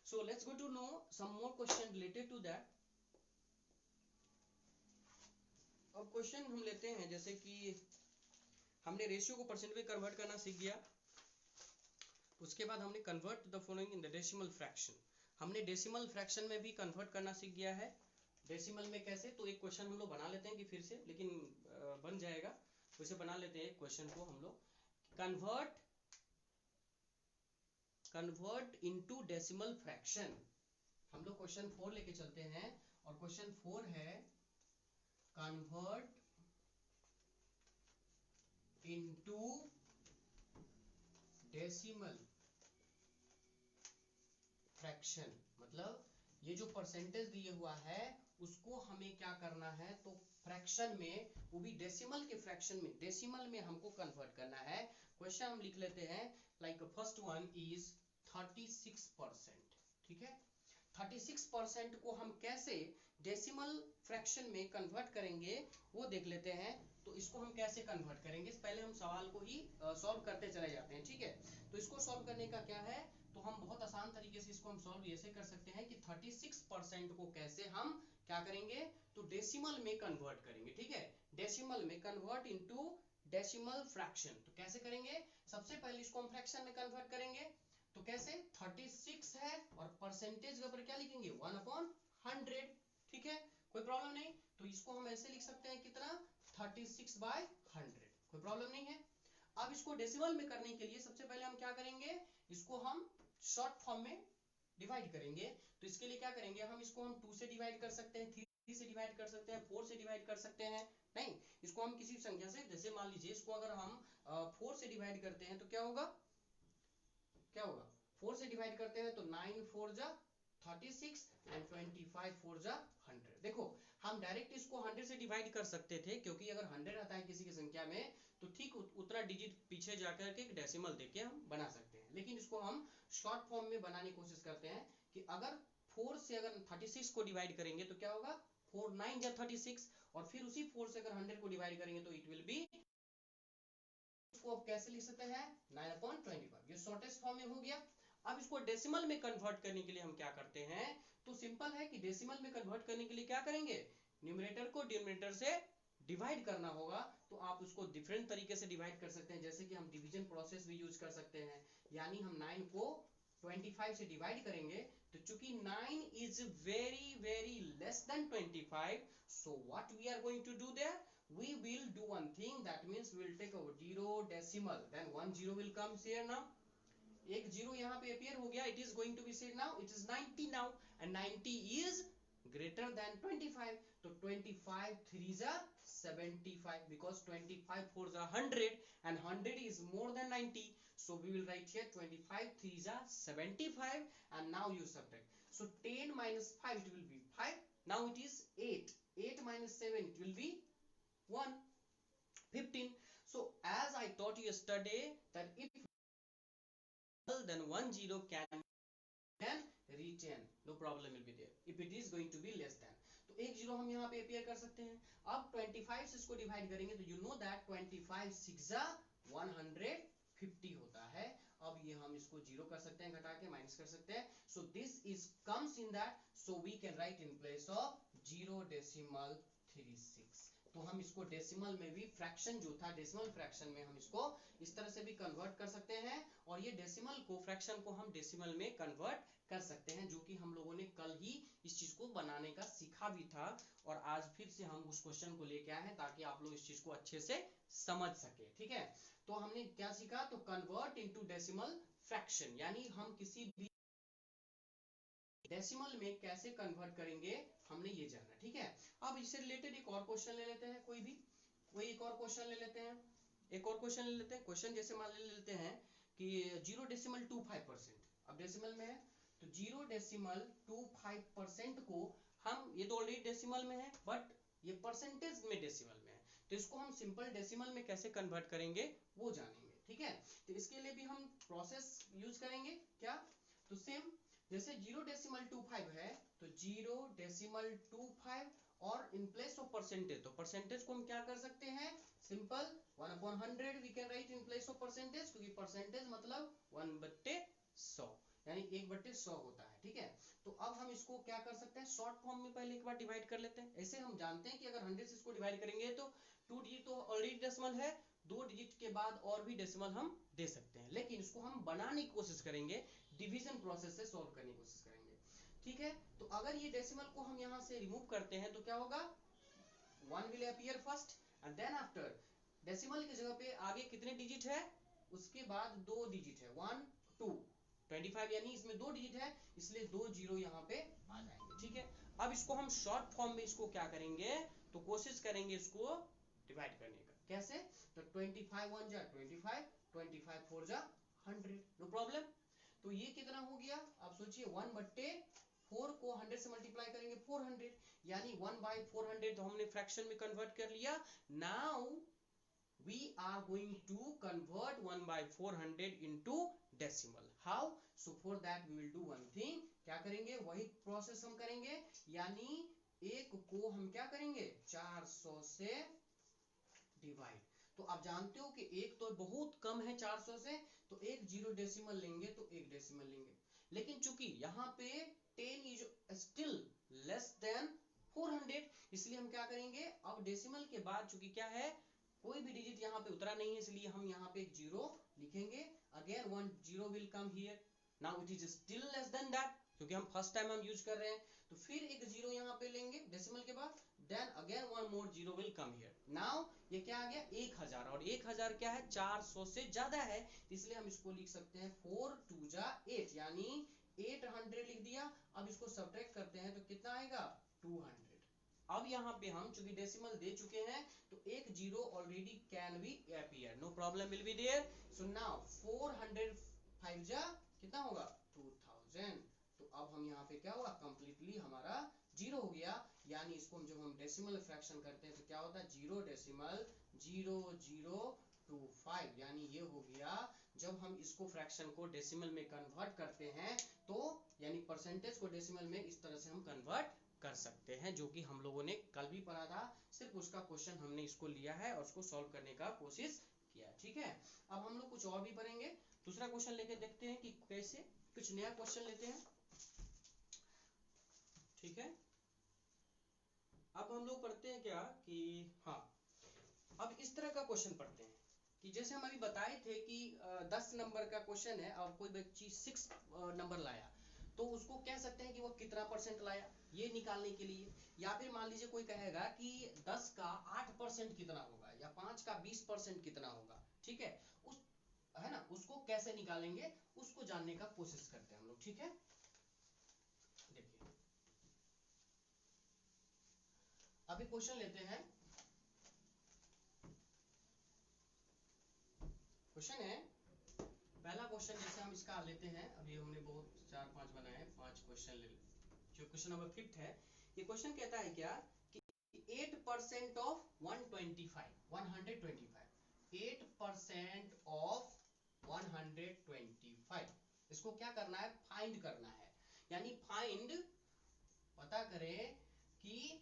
so let's go to know some more question related to that. अब क्वेश्चन हम लेते हैं, जैसे कि हमने रेशियो को परसेंट में कन्वर्ट करना सीख गया। उसके बाद हमने convert the following in the decimal fraction, हमने डेसिमल फ्रैक्शन में भी कन्वर्ट करना सीख गया है। डेसिमल में कैसे, तो एक क्वेश्चन हम लोग बना लेते हैं कि फिर से, लेकिन बन जाएगा वैसे बना लेते हैं क्वेश्चन को हम लोग। Convert into decimal fraction. हम लोग क्वेश्चन 4 लेके चलते हैं, और क्वेश्चन 4 है कन्वर्ट इनटू डेसिमल फ्रैक्शन। मतलब ये जो परसेंटेज दिए हुआ है उसको हमें क्या करना है, तो फ्रैक्शन में, वो भी डेसिमल के फ्रैक्शन में, डेसिमल में हमको कन्वर्ट करना है। क्वेश्चन हम लिख लेते हैं, लाइक फर्स्ट वन इज 36%। ठीक है, 36% को हम कैसे डेसिमल फ्रैक्शन में कन्वर्ट करेंगे वो देख लेते हैं। तो इसको हम कैसे कन्वर्ट करेंगे, पहले हम सवाल को ही सॉल्व करते चले जाते हैं। ठीक है, तो इसको सॉल्व करने का क्या है, तो हम बहुत आसान तरीके से इसको हम सॉल्व ऐसे कर सकते हैं कि 36% को कैसे हम क्या करेंगे, तो डेसिमल में कन्वर्ट करेंगे। ठीक है, डेसिमल में कन्वर्ट इनटू डेसिमल फ्रैक्शन। तो कैसे करेंगे, सबसे पहले इसको हम फ्रैक्शन में कन्वर्ट करेंगे। तो कैसे, 36 है और परसेंटेज के ऊपर क्या लिखेंगे, 1/100। ठीक है, कोई प्रॉब्लम नहीं। तो इसको हम ऐसे लिख सकते हैं कितना, 36/100, कोई प्रॉब्लम नहीं है। अब इसको डेसिमल में करने के लिए सबसे पहले हम क्या करेंगे, इसको हम शॉर्ट फॉर्म में डिवाइड करेंगे। तो इसके लिए क्या करेंगे, हम इसको हम 2 से डिवाइड कर सकते हैं, 3 से डिवाइड कर सकते हैं, 4 से डिवाइड कर सकते हैं। नहीं, इसको हम किसी संख्या से, जैसे मान लीजिए इसको अगर हम 4 से डिवाइड करते हैं तो क्या होगा, 4 से डिवाइड करते हैं तो 9 4 जा 36 एंड 25 4 जा 100। देखो हम डायरेक्ट इसको 100 से डिवाइड कर सकते थे, क्योंकि अगर 100 आता है किसी की संख्या में तो ठीक उतना डिजिट पीछे जाकर के डेसिमल देके हम बना सकते हैं। लेकिन इसको हम शॉर्ट फॉर्म में बनाने की कोशिश करते हैं कि अगर 4 से अगर 36 को डिवाइड करेंगे तो क्या होगा, 4 9 जा 36, और फिर उसी 4 से अगर 100 को डिवाइड करेंगे तो इट विल बी, इसको आप कैसे लिख सकते हैं, 9/25। ये शॉर्टेस्ट फॉर्म में हो गया। अब इसको डेसिमल में कन्वर्ट करने के लिए हम क्या करते हैं, तो सिंपल है कि डेसिमल में कन्वर्ट करने के लिए क्या करेंगे, न्यूमरेटर को डिनोमिनेटर से डिवाइड करना होगा। तो आप उसको डिफरेंट तरीके से डिवाइड कर सकते हैं, जैसे कि हम डिवीजन प्रोसेस भी यूज कर सकते हैं। यानी हम 9 को 25 से डिवाइड करेंगे, तो चूंकि 9 is very very less than 25, so what we are going to do there, we will do one thing, that means we will take our 0 decimal, then 1 0 will come here now, एक 0 यहाँ पे appear हो गया, it is going to be said now, it is 90 now, and 90 is greater than 25. तो 25 3s are 75, because 25 4s are 100 and 100 is more than 90. So we will write here 25 3s are 75, and now you subtract. So 10 minus 5 it will be 5. Now it is 8. 8 minus 7 it will be 1. 15. So as I taught you yesterday that if then 1 0 can retain, no problem will be there if it is going to be less than. तो एक 0 हम यहाँ पे appear कर सकते हैं। अब 25 से इसको डिवाइड करेंगे तो you know that 25 6 150 होता है। अब ये हम इसको 0 कर सकते हैं, घटा के माइनस कर सकते हैं। So this is comes in that, so we can write in place of 0.36। तो हम इसको डेसिमल में भी, फ्रैक्शन जो था डेसिमल फ्रैक्शन में हम इसको इस तरह से भी कन्वर्ट कर सकते हैं, और ये डेसिमल को, फ्रैक्शन को हम डेसिमल में कन्वर्ट कर सकते हैं, जो कि हम लोगों ने कल ही इस चीज को बनाने का सीखा भी था। और आज फिर से हम उस क्वेश्चन को लेके आए हैं ताकि आप लोग इस चीज को अच्छे से समझ सके। ठीक है, तो हमने क्या सीखा, तो कन्वर्ट इनटू डेसिमल फ्रैक्शन, यानी हम किसी भी डेसिमल में कैसे कन्वर्ट करेंगे, हमने ये जाना। ठीक है, अब इससे रिलेटेड एक और क्वेश्चन ले लेते हैं, कोई एक और क्वेश्चन ले लेते हैं, एक और क्वेश्चन ले लेते हैं। क्वेश्चन जैसे मान लेते हैं कि 0.25%, अब डेसिमल में है तो 0.25% को हम, ये तो ऑलरेडी डेसिमल में है बट ये परसेंटेज में डेसिमल में है, तो इसको हम सिंपल डेसिमल में कैसे कन्वर्ट करेंगे वो जानेंगे। ठीक है, तो इसके लिए भी हम प्रोसेस यूज करेंगे क्या, तो सेम जैसे 0.25 है तो 0.25 और इन प्लेस ऑफ परसेंटेज, तो परसेंटेज को हम क्या कर सकते हैं, simple 1/100 we can write in place of percentage, क्योंकि परसेंटेज मतलब 1/100 यानी 1/100 होता है। ठीक है, तो अब हम इसको क्या कर सकते हैं, शॉर्ट फॉर्म में पहले एक बार डिवाइड कर लेते हैं। ऐसे हम जानते हैं कि अगर 100 से इसको डिवाइड करेंगे तो 2 डिजिट तो ऑलरेडी डेसिमल है, 2 डिजिट के बाद और भी डेसिमल हम दे सकते हैं, लेकिन इसको हम बनाने की कोशिश करेंगे, डिवीजन प्रोसेस से सॉल्व करने की कोशिश करेंगे। ठीक है, तो अगर ये डेसिमल को हम यहाँ से रिमूव करते हैं तो क्या होगा, 1 will appear first and then after decimal की जगह पे आगे कितने डिजिट है, उसके बाद 2 डिजिट है, 1 2 25, यानी इसमें 2 डिजिट है इसलिए 2 जीरो यहाँ पे आ जाएंगे। ठीक है, अब इसको हम शॉर्ट फॉर्म में इसको क्या करेंगे, तो कोशिश करेंगे इसको डिवाइड करने का, कैसे, तो 25 1 जा 25, 25 4 जा 100, नो प्रॉब्लम। तो ये कितना हो गया, आप सोचिए 1/4 को 100 से मल्टीप्लाई करेंगे 400, यानी 1/400 तो हमने फ्रैक्शन में कन्वर्ट कर लिया। Now we are going to convert 1/400 into decimal. How? So for that we will do one thing, क्या करेंगे, वही प्रोसेस हम करेंगे, यानी एक को हम क्या करेंगे 400 से डिवाइड। तो आप जानते हो कि एक तो बहुत कम है 400 से, तो एक 0 डेसिमल लेंगे तो एक डेसिमल लेंगे, लेकिन चूंकि यहाँ पे 10 इज स्टिल लेस देन 400, इसलिए हम क्या करेंगे, अब डेसिमल के बाद चूंकि क्या है, कोई भी डिजिट यहाँ पे उतरा नहीं है, इसलिए हम यहाँ पे एक 0 लिखेंगे, again 1 0 will come here, now it is still less than that, क्योंकि हम फर्स्ट टाइम हम यूज कर रहे हैं, तो फिर एक 0 यहाँ पे लेंगे डेसिमल के बाद, then again 1 more 0 will come here. Now ये क्या आ गया 1000, और 1000 क्या है 400 से ज्यादा है, इसलिए हम इसको लिख सकते हैं 4 2 जा 8, यानी 800 लिख दिया। अब इसको सब्ट्रैक्ट करते हैं तो कितना आएगा 200। अब यहाँ पे हम चूंकि डेसिमल दे चुके हैं तो एक 0 already can be appear, no problem will be there. So now 405 जा कितना होगा 2000, तो अब हम यहाँ पे क्या हुआ, कंप्लीटली हमारा 0 हो गया, यानी इसको जब हम डेसिमल फ्रैक्शन करते हैं तो क्या होता है 0.0025, यानी ये हो गया, जब हम इसको फ्रैक्शन को डेसिमल में कन्वर्ट करते हैं तो यानी परसेंटेज को डेसिमल में इस तरह से हम कन्वर्ट कर सकते हैं, जो कि हम लोगों ने कल भी पढ़ा था, सिर्फ उसका क्वेश्चन हमने इसको लिया है और उसको सॉल्व करने का कोशिश किया। ठीक है, अब हम लोग कुछ और भी पढ़ेंगे, दूसरा क्वेश्चन लेके देखते हैं कि कैसे, कुछ नया क्वेश्चन लेते हैं। ठीक है, अब हम लोग पढ़ते हैं क्या कि हाँ, अब इस तरह का क्वेश्चन पढ़ते हैं कि जैसे हम अभी बताए थे कि 10 नंबर का क्वेश्चन है और कोई बच्ची 6 नंबर लाया, तो उसको कह सकते हैं कि वो कितना परसेंट लाया, ये निकालने के लिए, या फिर मान लीजिए कोई कहेगा कि 10 का 8% कितना होगा, या 5 का 20% कितना होगा। ठीक है, उस है ना, उसको कैसे निकालेंगे उसको जानने का कोशिश करते हैं हम लोग। ठीक है, देखिए अभी क्वेश्चन लेते हैं, क्वेश्चन है, पहला क्वेश्चन जैसे हम इसका लेते हैं, अभी हमने बहुत 4-5 बनाए हैं, 5 क्वेश्चन ले, जो क्वेश्चन नंबर 5 है, ये क्वेश्चन कहता है क्या कि 8% ऑफ 125, 8% ऑफ 125, इसको क्या करना है, फाइंड करना है, यानी फाइंड पता करें कि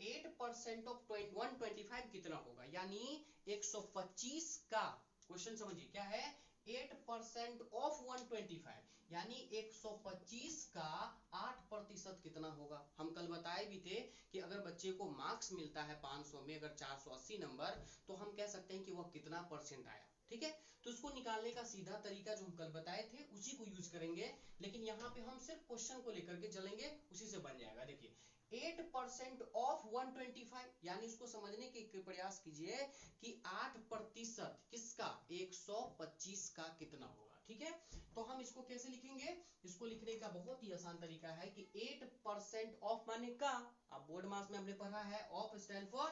8% ऑफ 125 कितना होगा, यानी 125 का, क्वेश्चन समझिए क्या है, 8% ऑफ 125 यानी 125 का 8% कितना होगा। हम कल बताए भी थे कि अगर बच्चे को मार्क्स मिलता है 500 में अगर 480 नंबर, तो हम कह सकते हैं कि वह कितना परसेंट आया। ठीक है, तो इसको निकालने का सीधा तरीका जो हम कल बताए थे उसी को यूज करेंगे, लेकिन यहाँ पे हम सिर्फ क्वेश्चन को लेकर के चलेंगे, उसी से बन जाएगा। देखिए 8% ऑफ 125, यानी इसको समझने के प्रयास कीजिए कि 8% किसका, 125 का कितना होगा। ठीक है, तो हम इसको कैसे लिखेंगे, इसको लिखने का बहुत ही आसान तरीका है कि 8% ऑफ माने का, अब बोर्ड मास में हमने पढ़ा है of stand for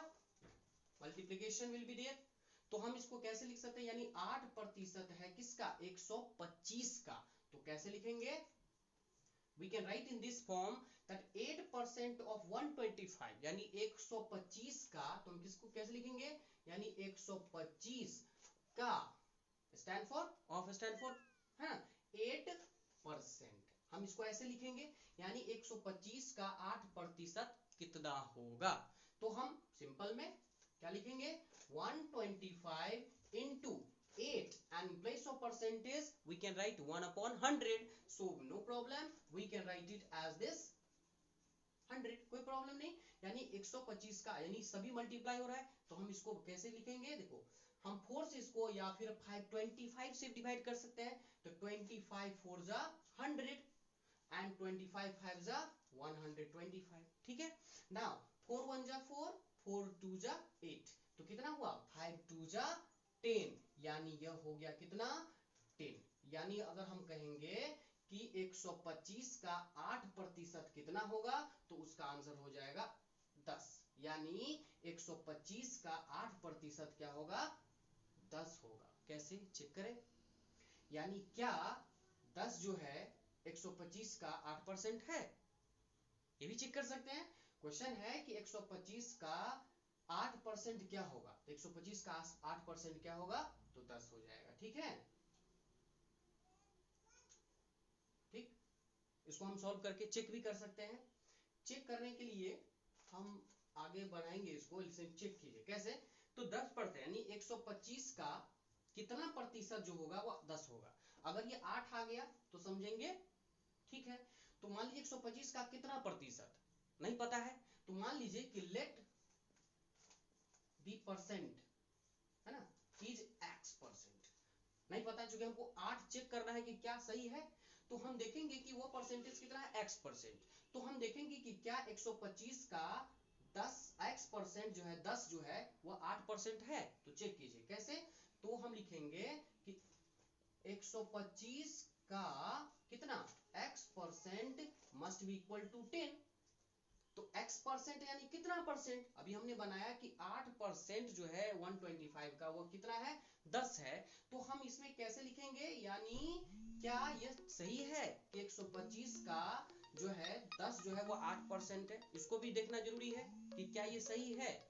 multiplication will be there, तो हम इसको कैसे लिख सकते हैं, यानी 8% है किसका, 125 का। तो कैसे लिखेंगे, we can write in this form that 8% of 125 यानी 125 का, तो हम किसको कैसे लिखेंगे, यानी 125 का stand for of, stand for है ना 8%, हम इसको ऐसे लिखेंगे, यानी 125 का 8% कितना होगा। तो हम सिंपल में क्या लिखेंगे, 125 into 8 and in place of percentage we can write 1/100, so no problem, we can write it as this 100, कोई प्रॉब्लम नहीं। यानी 125 का, यानी सभी मल्टीप्लाई हो रहा है, तो हम इसको कैसे लिखेंगे, देखो हम 4 से इसको या फिर 525 से डिवाइड कर सकते हैं, तो 25 4 जा 100 and 25 5 जा 125, ठीक है। नाउ 4 1 जा 4, 4 2 जा 8, तो कितना हुआ 5 2 जा 10, यानी यह हो गया कितना 10। यानी अगर हम कहेंगे कि 125 का 8% कितना होगा, तो उसका आंसर हो जाएगा 10, यानी 125 का 8% क्या होगा, 10 होगा। कैसे चेक करें, यानी क्या 10 जो है 125 का 8% है, ये भी चेक कर सकते हैं। क्वेश्चन है कि 125 का 8% क्या होगा, तो 125 का 8% क्या होगा, तो 10 हो जाएगा, ठीक है। ठीक, इसको हम सॉल्व करके चेक भी कर सकते हैं। चेक करने के लिए हम आगे बढ़ाएंगे इसको, इसे चेक कीजिए कैसे, तो 10% यानी 125 का कितना प्रतिशत जो होगा वो 10 होगा। अगर ये 8 आ गया तो समझेंगे, ठीक है। तो मान लीजिए 125 का कितना प्रतिशत नहीं पता है, तो मान लीजिए कि लेट बी परसेंट है ना इज x%, नहीं पता, चूंकि हमको 8 चेक करना है कि क्या सही है, तो हम देखेंगे कि वो परसेंटेज कितना है x%, तो हम देखेंगे कि क्या 125 का 10 x% जो है 10 जो है वो 8% है, तो चेक कीजिए कैसे, तो हम लिखेंगे कि 125 का कितना x% must be equal to 10, तो x% यानी कितना परसेंट, अभी हमने बनाया कि 8% जो है 125 का वो कितना है 10 है, तो हम इसमें कैसे लिखेंगे, यानी क्या ये सही है कि 125 का जो है 10 जो है वो 8% है, इसको भी देखना जरूरी है कि क्या ये सही है।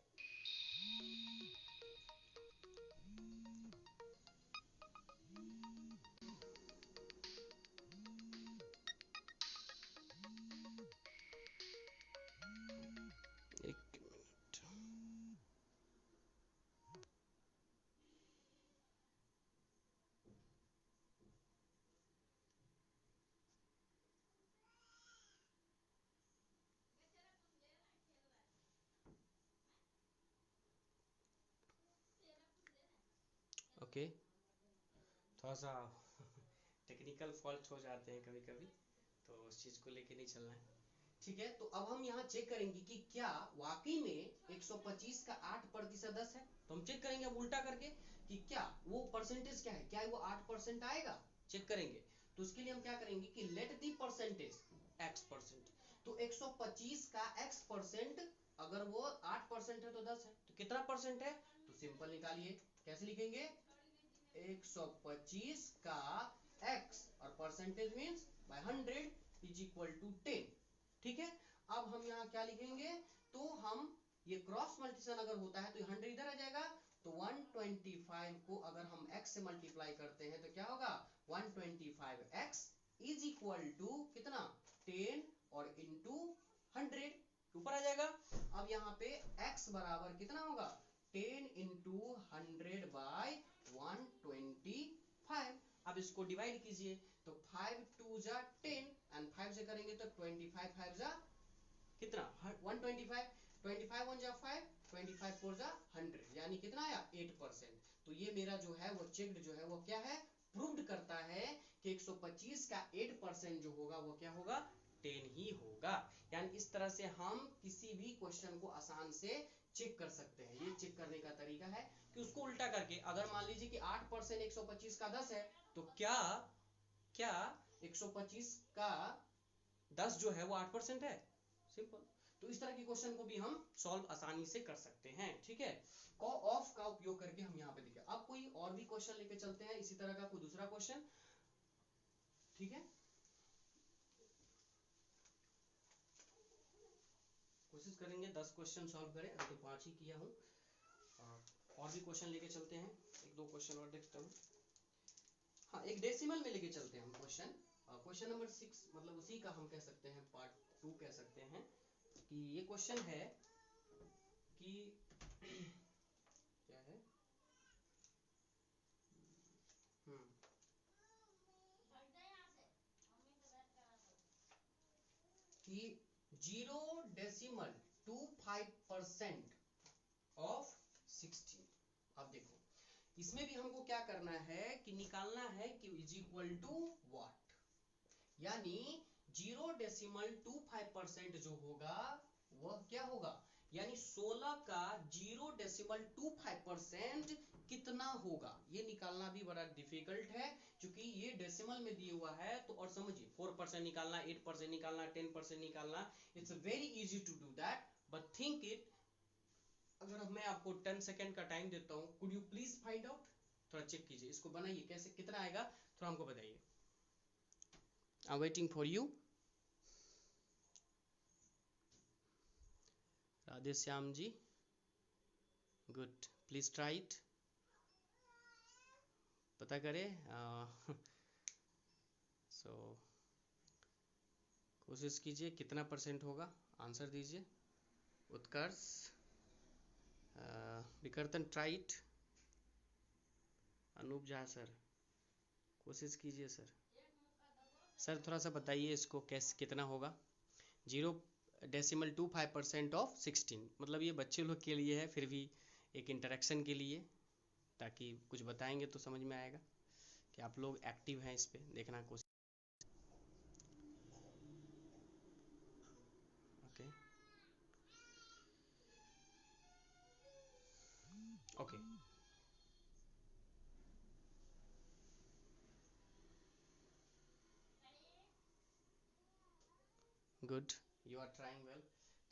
ओके, थोड़ा सा टेक्निकल फॉल्ट हो जाते हैं कभी कभी, तो उस चीज को लेके नहीं चलना है, ठीक है। तो अब हम यहाँ चेक करेंगे कि क्या वाकई में 125 का 8% 10 है, तो हम चेक करेंगे अब उल्टा करके कि क्या वो परसेंटेज क्या है, क्या वो 8% आएगा, चेक करेंगे। तो उसके लिए हम क्या करेंगे कि लेट दी परसेंटेज x%, तो 125 का x% अगर वो 8% है तो 10 है, तो कितना परसेंट है, तो सिंपल निकालिए, कैसे लिखेंगे 125 का x और percentage means by 100 is equal to 10, ठीक है। अब हम यहाँ क्या लिखेंगे, तो हम ये क्रॉस मल्टीप्लिकेशन अगर होता है तो 100 इधर आ जाएगा, तो 125 को अगर हम x से मल्टीप्लाई करते हैं तो क्या होगा 125x इज इक्वल टू कितना 10 और इंटू 100 ऊपर आ जाएगा। अब यहाँ पे x बराबर कितना होगा 10 इंटू 100 बाय 125, अब इसको डिवाइड कीजिए, तो 5 2 जा 10 एंड 5 से करेंगे तो 25 5 जा कितना 125, 25 1 जा 5, 25 4 जा 100, यानी कितना आया 8%। तो ये मेरा जो है वो चेक्ड जो है वो क्या है प्रूव्ड करता है कि 125 का 8% जो होगा वो क्या होगा 10 ही होगा। यानी इस तरह से हम किसी भी क्वेश्चन को आसान से चेक कर सकते हैं। ये चेक करने का तरीका है कि उसको उल्टा करके अगर मान लीजिए कि 8% 125 का 10 है, तो क्या 125 का 10 जो है वो 8% है, सिंपल। तो इस तरह के क्वेश्चन को भी हम सॉल्व आसानी से कर सकते हैं, ठीक है। को ऑफ का उपयोग करके हम यहाँ पे देखिए। अब कोई और भी क्वेश्चन लेके चलते हैं इसी तरह का कोई दूसरा क्वेश्चन, ठीक है। कोशिश करेंगे 10 क्वेश्चन सॉल्व करें, अभी तो 5 ही किया हूँ। और भी क्वेश्चन लेके चलते हैं, एक दो क्वेश्चन और देखता हूँ। हाँ, एक डेसिमल में लेके चलते हैं हम क्वेश्चन। क्वेश्चन नंबर 6, मतलब उसी का हम कह सकते हैं पार्ट 2 कह सकते हैं। कि ये क्वेश्चन है कि क्या है, कि 0.25% ऑफ 16। अब देखो इसमें भी हमको क्या करना है कि निकालना है कि इज इक्वल टू व्हाट, यानी 0.25% जो होगा वह क्या होगा, यानी 16 का 0.25% कितना होगा, ये निकालना भी बड़ा डिफिकल्ट है क्योंकि ये डेसिमल में दिया हुआ है। तो और समझिए 4% निकालना, 8% निकालना, 10% निकालना, it's very easy to do that, but think it. अगर मैं आपको 10 सेकेंड का टाइम देता हूं, could you please find out, थोड़ा चेक कीजिए, इसको बनाइए, कैसे कितना आएगा थोड़ा हमको बताइए। I am waiting for you. Radhe Shyam ji, good, please try it, पता करें। सो कोशिश कीजिए कितना परसेंट होगा, आंसर दीजिए। Utkarsh, Vikartan, try it. Anup Jha sir, कोशिश कीजिए सर। सर थोड़ा सा बताइए इसको कैसे कितना होगा। 0.25% ऑफ 16, मतलब ये बच्चे लोग के लिए है, फिर भी एक इंटरेक्शन के लिए, ताकि कुछ बताएंगे तो समझ में आएगा कि आप लोग एक्टिव हैं इस पे, देखना कोशिश। Okay okay, good, you are trying well.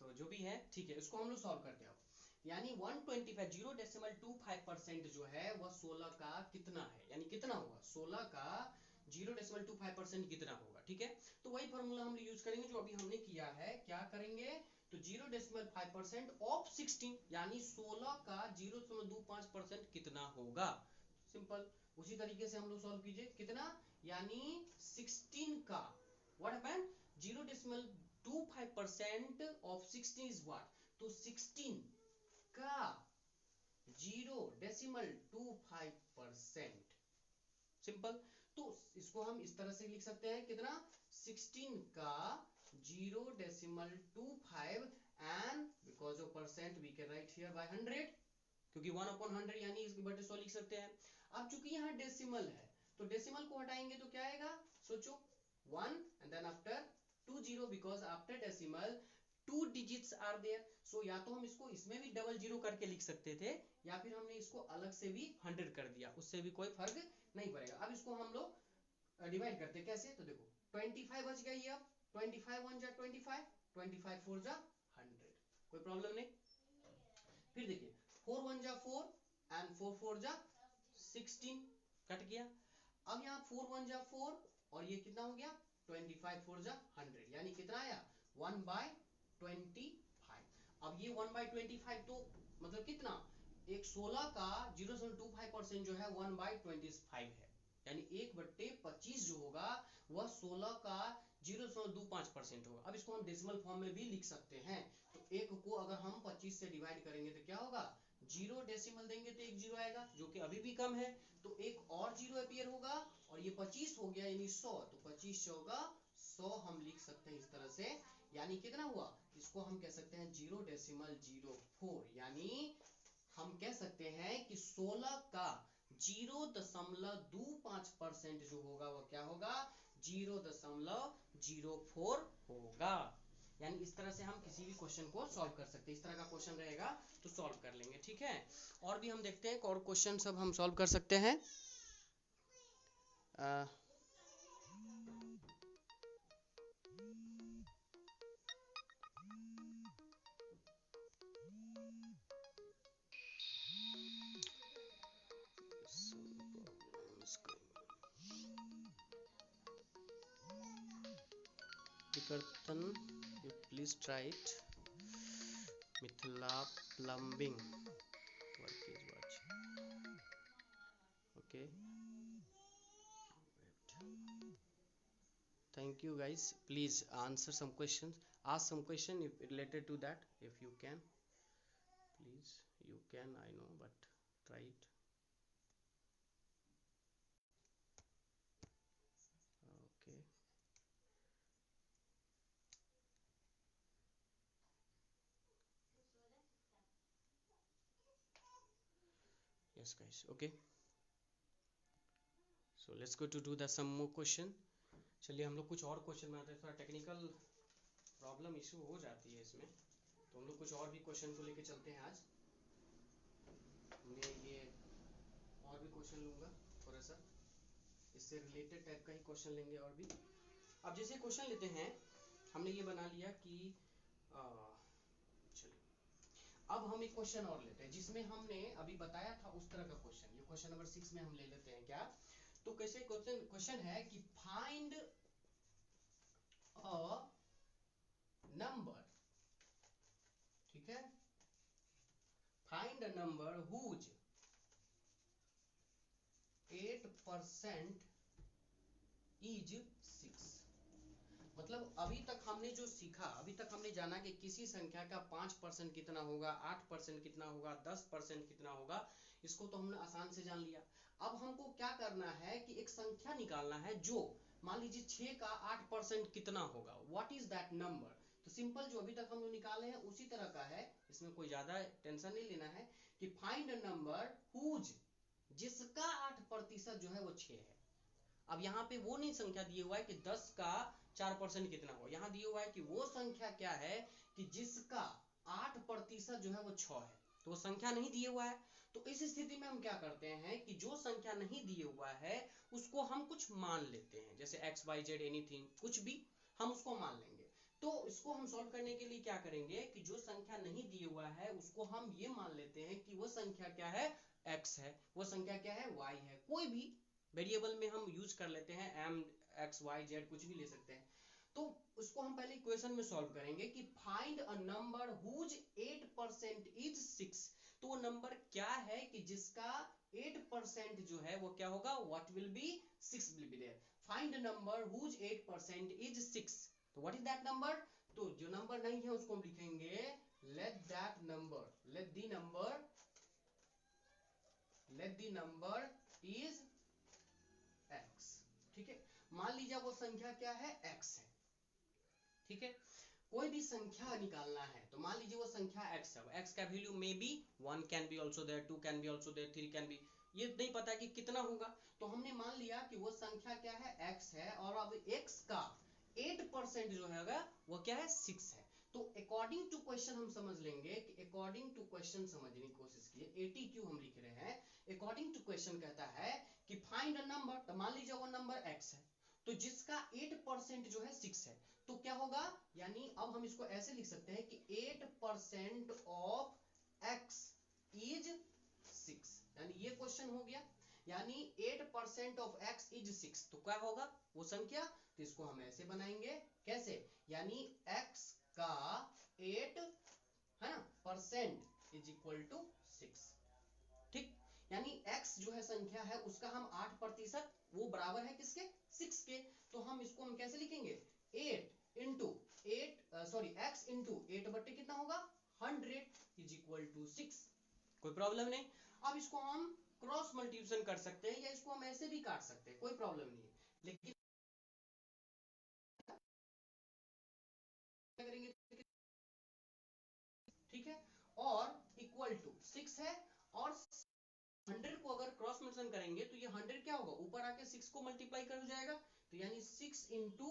तो जो भी है ठीक है, इसको हम लोग सॉल्व करते हैं। यानी 125 0.25% जो है वह 16 का कितना है, यानी कितना होगा 16 का 0.25% कितना होगा, ठीक है। तो वही फॉर्मूला हम यूज करेंगे जो अभी हमने किया है। क्या करेंगे, तो 0.5% ऑफ 16, यानी 16 का 0.25% कितना होगा, सिंपल। उसी तरीके से हम लोग सॉल्व कीजिए, कितना, यानी 16 का what happened 0.25% of 16 is what, तो 16 का 0.25%, सिंपल। तो इसको हम इस तरह से लिख सकते हैं, कितना, 16 का 0.25 and because of percent we can write here by 100, क्योंकि 1/100 यानी इसकी बटे 100 लिख सकते हैं। अब चूंकि यहाँ डेसिमल है तो डेसिमल को हटाएंगे तो क्या आएगा, सोचो 1 and then after 20 because after decimal 2 digits are there, so या तो हम इसको इसमें भी डबल जीरो करके लिख सकते थे या फिर हमने इसको अलग से भी 100 कर दिया, उससे भी कोई फर्क नहीं पड़ेगा। अब इसको हम लोग डिवाइड करते कैसे, तो देखो 25 बच गई, अब 25 1 जा 25, 25 4 जा 100, कोई प्रॉब्लम नहीं। फिर देखिए 4 1 जा 4 एंड 4 4 जा 16, कट गया। अब यहाँ 4 1 जा 4 और ये कितना हो गया 25 4 जा 100, यानी कितना आया 1/25। अब ये 1/25 तो मतलब कितना, एक 16 का 0.25% जो है 1/25 है, यानी 1/25 जो होगा वह 16 का 0.25% होगा। अब इसको हम डेसिमल फॉर्म में भी लिख सकते हैं। तो एक को अगर हम 25 से डिवाइड करेंगे तो क्या होगा, 0 डेसिमल देंगे तो एक 0 आएगा जो कि अभी भी कम है, तो एक और 0 अपीयर होगा और ये 25 हो गया यानी 100, तो 25 होगा 100 हम लिख सकते हैं इस तरह से, यानी कितना हुआ, इसको हम कह सकते हैं 0.04, यानी हम कह सकते हैं कि 16 का 0.25% जो होगा वह क्या होगा 0.04 होगा। यानी इस तरह से हम किसी भी क्वेश्चन को सॉल्व कर सकते हैं, इस तरह का क्वेश्चन रहेगा तो सॉल्व कर लेंगे, ठीक है। और भी हम देखते हैं और क्वेश्चन सब हम सॉल्व कर सकते हैं। मणिकर्तन, you please try it. Mithila plumbing work is watching. Okay, thank you guys. Please answer some questions, ask some question if related to that, if you can. Please, you can, I know, but try it. Okay, yes guys. Okay, so let's go to do the some more question. चलिए हम लोग कुछ और question बनाते हैं, थोड़ा technical problem issue हो जाती है इसमें, तो हम लोग कुछ और भी क्वेश्चन को लेके चलते हैं। आज मैं ये और भी क्वेश्चन लूँगा, थोड़ा सा इससे रिलेटेड टाइप का ही क्वेश्चन लेंगे और भी। अब जैसे क्वेश्चन लेते हैं, हमने ये बना लिया कि चलिए अब हम एक क्वेश्चन और लेते हैं जिसमें हमने अभी बताया था उस तरह का क्वेश्चन। ये क्वेश्चन नंबर 6 में हम ले लेते हैं क्या। तो कैसे क्वेश्चन है कि फाइंड अ नंबर, ठीक है, find a number whose 8% is 6। मतलब अभी तक हमने जो सीखा, अभी तक हमने जाना कि किसी संख्या का 5% कितना होगा, 8% कितना होगा, 10% कितना होगा, इसको तो हमने आसान से जान लिया। अब हमको क्या करना है कि एक संख्या निकालना है जो मान लीजिए 6 का 8% कितना होगा, व्हाट इज दैट नंबर। तो सिंपल जो अभी तक हम लोग निकाले हैं उसी तरह का है, इसमें कोई ज्यादा टेंशन नहीं लेना है कि फाइंड अ नंबर हुज, जिसका 8% जो है वो 6 है। अब यहाँ पे वो नहीं संख्या दिए हुआ है कि 10 का 4% कितना होगा, यहाँ दिए हुआ है कि वो संख्या क्या है कि जिसका 8% जो है वो 6 है, तो वो संख्या नहीं दिए हुआ है। तो इस स्थिति में हम क्या करते हैं कि जो संख्या नहीं दिए हुआ है उसको हम कुछ मान लेते हैं, जैसे एक्स वाई जेड एनीथिंग, कुछ भी हम उसको मान लेंगे। तो इसको हम सॉल्व करने के लिए क्या करेंगे कि जो संख्या नहीं दिए हुआ है उसको हम ये मान लेते हैं कि वो संख्या क्या है, x है, वो संख्या क्या है, y है। कोई भी वेरिएबल में हम यूज कर लेते हैं, m x y z कुछ भी ले सकते हैं। तो उसको हम पहले इक्वेशन में सॉल्व करेंगे कि find a number whose 8% is 6। तो वो नंबर क्या है कि जिसका 8% जो है वो क्या होगा, what will be 6 will be there. Find a number whose 8% is 6। तो व्हाट इज दैट नंबर। तो जो नंबर नहीं है उसको हम लिखेंगे let that number, let the number is x। ठीक है, मान लीजिए वो संख्या क्या है, x है। ठीक है, कोई भी संख्या निकालना है तो मान लीजिए वो संख्या x है, x का value may be 1 can be also there, 2 can be also there, 3 can be, ये नहीं पता कि कितना होगा। तो हमने मान लिया कि वो संख्या क्या है, x है, और अब x का 8% जो है वो क्या है, 6 है। तो अकॉर्डिंग टू क्वेश्चन हम समझ लेंगे कि अकॉर्डिंग टू क्वेश्चन समझने की कोशिश कीजिए, 80 क्यों हम लिख रहे हैं। अकॉर्डिंग टू क्वेश्चन कहता है कि फाइंड अ नंबर, तो मान लीजिए वो नंबर x है, तो जिसका 8% जो है 6 है, तो क्या होगा, यानी अब हम इसको ऐसे लिख सकते हैं कि 8% ऑफ x इज 6, यानी ये क्वेश्चन हो गया, यानी 8% ऑफ x इज 6, तो क्या होगा वो संख्या। तो इसको हम ऐसे बनाएंगे, कैसे, यानी x का 8 है ना परसेंट इज इक्वल टू 6। ठीक, यानी x जो है संख्या है उसका हम 8% वो बराबर है किसके, 6 के। तो हम इसको हम कैसे लिखेंगे, 8 इंटू 8 सॉरी x इंटू 8 बट्टे कितना होगा 100 इज इक्वल टू 6। कोई प्रॉब्लम नहीं। अब इसको हम क्रॉस मल्टीप्लिकेशन कर सकते हैं या इसको हम ऐसे भी काट सकते हैं, कोई प्रॉब्लम नहीं है, लेकिन क्या करेंगे, ठीक है, और इक्वल टू 6 है, और 100 को अगर क्रॉस मल्टीप्लिकेशन करेंगे तो ये 100 क्या होगा, ऊपर आके 6 को मल्टीप्लाई कर हो जाएगा, तो यानी 6 इंटू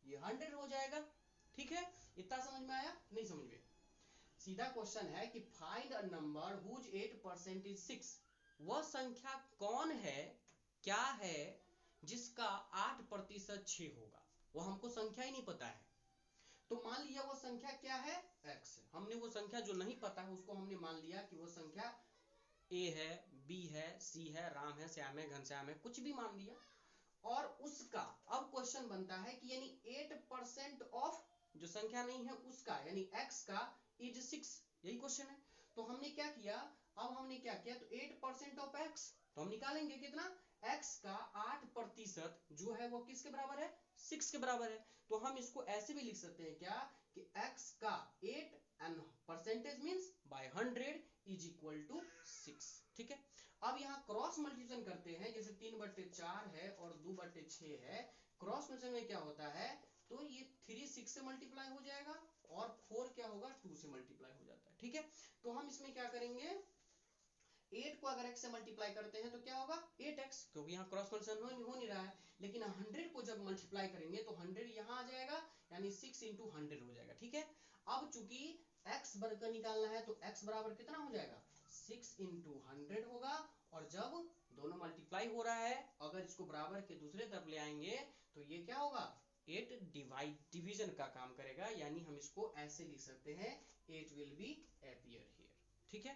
ये 100 हो जाएगा। ठीक है, इतना समझ में आया, नहीं समझ में। सीधा क्वेश्चन है कि find a number whose 8% is 6। वह संख्या कौन है, क्या है जिसका 8% 6 होगा, वो हमको संख्या ही नहीं पता है। तो मान लिया वो संख्या क्या है, x है। हमने वो संख्या जो नहीं पता है उसको हमने मान लिया कि वो संख्या a है, b है, c है, राम है, श्याम है, घनश्याम है, कुछ भी मान लिया। और उसका अब क्वेश्चन बनता है कि यानी 8% ऑफ जो संख्या नहीं है उसका यानी x का इज 6, यही क्वेश्चन है। तो हमने क्या किया, अब हमने क्या किया, तो 8% ऑफ x, तो हम निकालेंगे कितना, x का 8% जो है वो किसके बराबर है, 6 के बराबर है। तो हम इसको ऐसे भी लिख सकते हैं क्या, कि x का 8 and percentage means by 100 is equal to 6। ठीक है, अब यहाँ क्रॉस मल्टीप्लिकेशन करते हैं, जैसे 3/4 है और 2/6 है, क्रॉस मल्टीप्लिकेशन में क्या होता है, तो ये 3 6 से मल्टीप्लाई हो जाएगा और 4 क्या होगा, 2 से मल्टीप्लाई हो जाता है। ठीक है, तो हम इसमें क्या करेंगे, 8 को अगर x से मल्टीप्लाई करते हैं तो क्या होगा 8x, क्योंकि यहाँ क्रॉस मल्टीप्लिकेशन हो नहीं रहा है। लेकिन 100 को जब मल्टीप्लाई करेंगे तो 100 यहाँ आ जाएगा, यानी 6 × 100 हो जाएगा। ठीक है, अब चूंकि x बराबर निकालना है तो x बराबर कितना हो जाएगा, 6 × 100 होगा। और जब दोनों मल्टीप्लाई हो रहा है, अगर इसको बराबर के दूसरे तरफ ले आएंगे तो ये क्या होगा, 8 डिवीजन का काम करेगा, यानी हम इसको ऐसे लिख सकते हैं, 8 विल बी अपीयर हियर। ठीक है,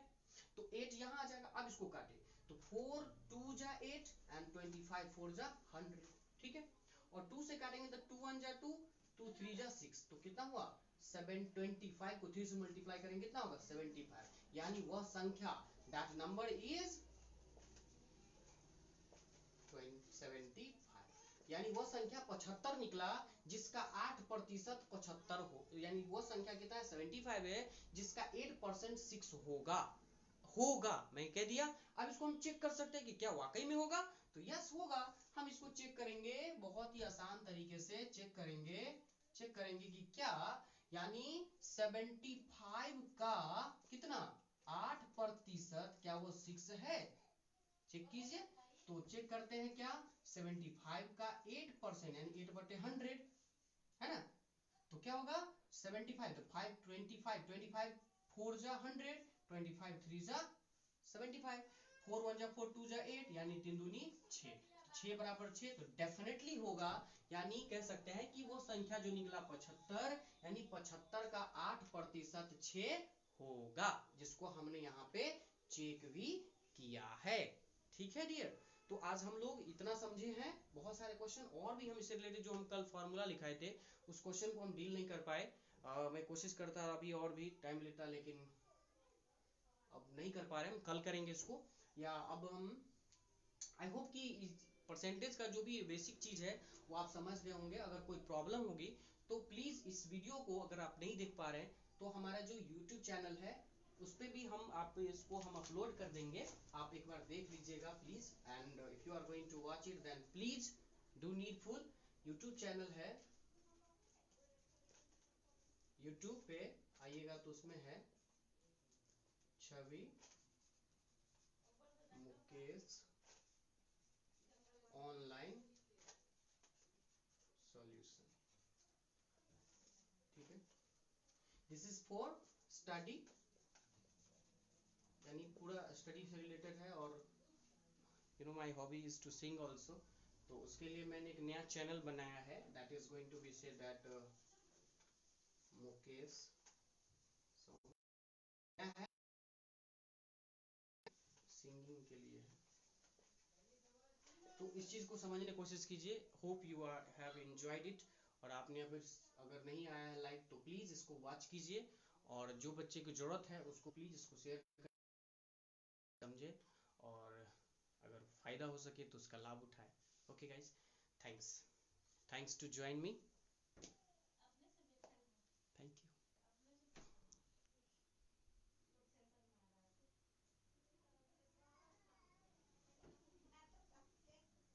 तो 8 यहाँ आ जाएगा। अब इसको काटे तो 4 2 जा 8 एंड 25 4 जा 100। ठीक है, और 2 से काटेंगे तो 2 1 जा 2 2 3 जा 6, तो कितना हुआ 725 को 3 से मल्टीप्लाई करेंगे कितना होगा 75, यानी वह संख्या दैट नंबर इज 75, यानी वो संख्या 75 निकला जिसका 8% 75 हो, यानी वो संख्या कितना है 75 है जिसका 8% 6 होगा। होगा मैं कह दिया। अब इसको हम चेक कर सकते हैं कि क्या वाकई में होगा, तो यस होगा। हम इसको चेक करेंगे बहुत ही आसान तरीके से, चेक करेंगे कि क्या, यानी 75 का कितना 8% क्या वो 6 है, चेक कीजिए। तो चेक करते हैं क्या, 75 का 8% यानी 8/100 है ना, तो क्या होगा 75, तो 5 25 25 4 जा 100 25 3 जा 75, 4 1 जा 4 2 जा 8 यानी 3 दूनी 6, 6 बराबर 6, तो डेफिनेटली होगा। यानी कह सकते हैं कि वो संख्या जो निकला 75, यानी 75 का 8% 6 होगा, जिसको हमने यहाँ पे चेक भी किया है। ठीक है डियर, तो आज हम लोग इतना समझे हैं। बहुत सारे क्वेश्चन और भी हम इससे रिलेटेड जो हम कल फॉर्मूला लिखाए थे उस क्वेश्चन को हम डील नहीं कर पाए। मैं कोशिश करता अभी और भी टाइम लेता, लेकिन अब नहीं कर पा रहे, हम कल करेंगे इसको। या अब हम आई होप कि परसेंटेज का जो भी बेसिक चीज है वो आप समझ रहे होंगे। अगर कोई प्रॉब्लम होगी तो प्लीज इस वीडियो को अगर आप नहीं देख पा रहे हैं तो हमारा जो यूट्यूब चैनल है उस पर भी हम आप इसको हम अपलोड कर देंगे, आप एक बार देख लीजिएगा please. And if you are going to watch it then please do needful. YouTube channel है, यूट्यूब पे आइएगा तो उसमें है छवि मुकेश ऑनलाइन सॉल्यूशन। ठीक है, दिस इज फॉर स्टडी, यानी पूरा स्टडी से रिलेटेड है। और you know my hobby is to sing also, तो उसके लिए मैंने एक नया चैनल बनाया है, that is going to be say that Mukesh है, सिंगिंग के लिए है। तो इस चीज को समझने की कोशिश कीजिए। Hope you are have enjoyed it. और आपने अगर नहीं आया है लाइक तो प्लीज इसको वॉच कीजिए, और जो बच्चे की जरूरत है उसको प्लीज इसको शेयर समझे, और अगर फायदा हो सके तो उसका लाभ उठाए। Okay guys, thanks to join me.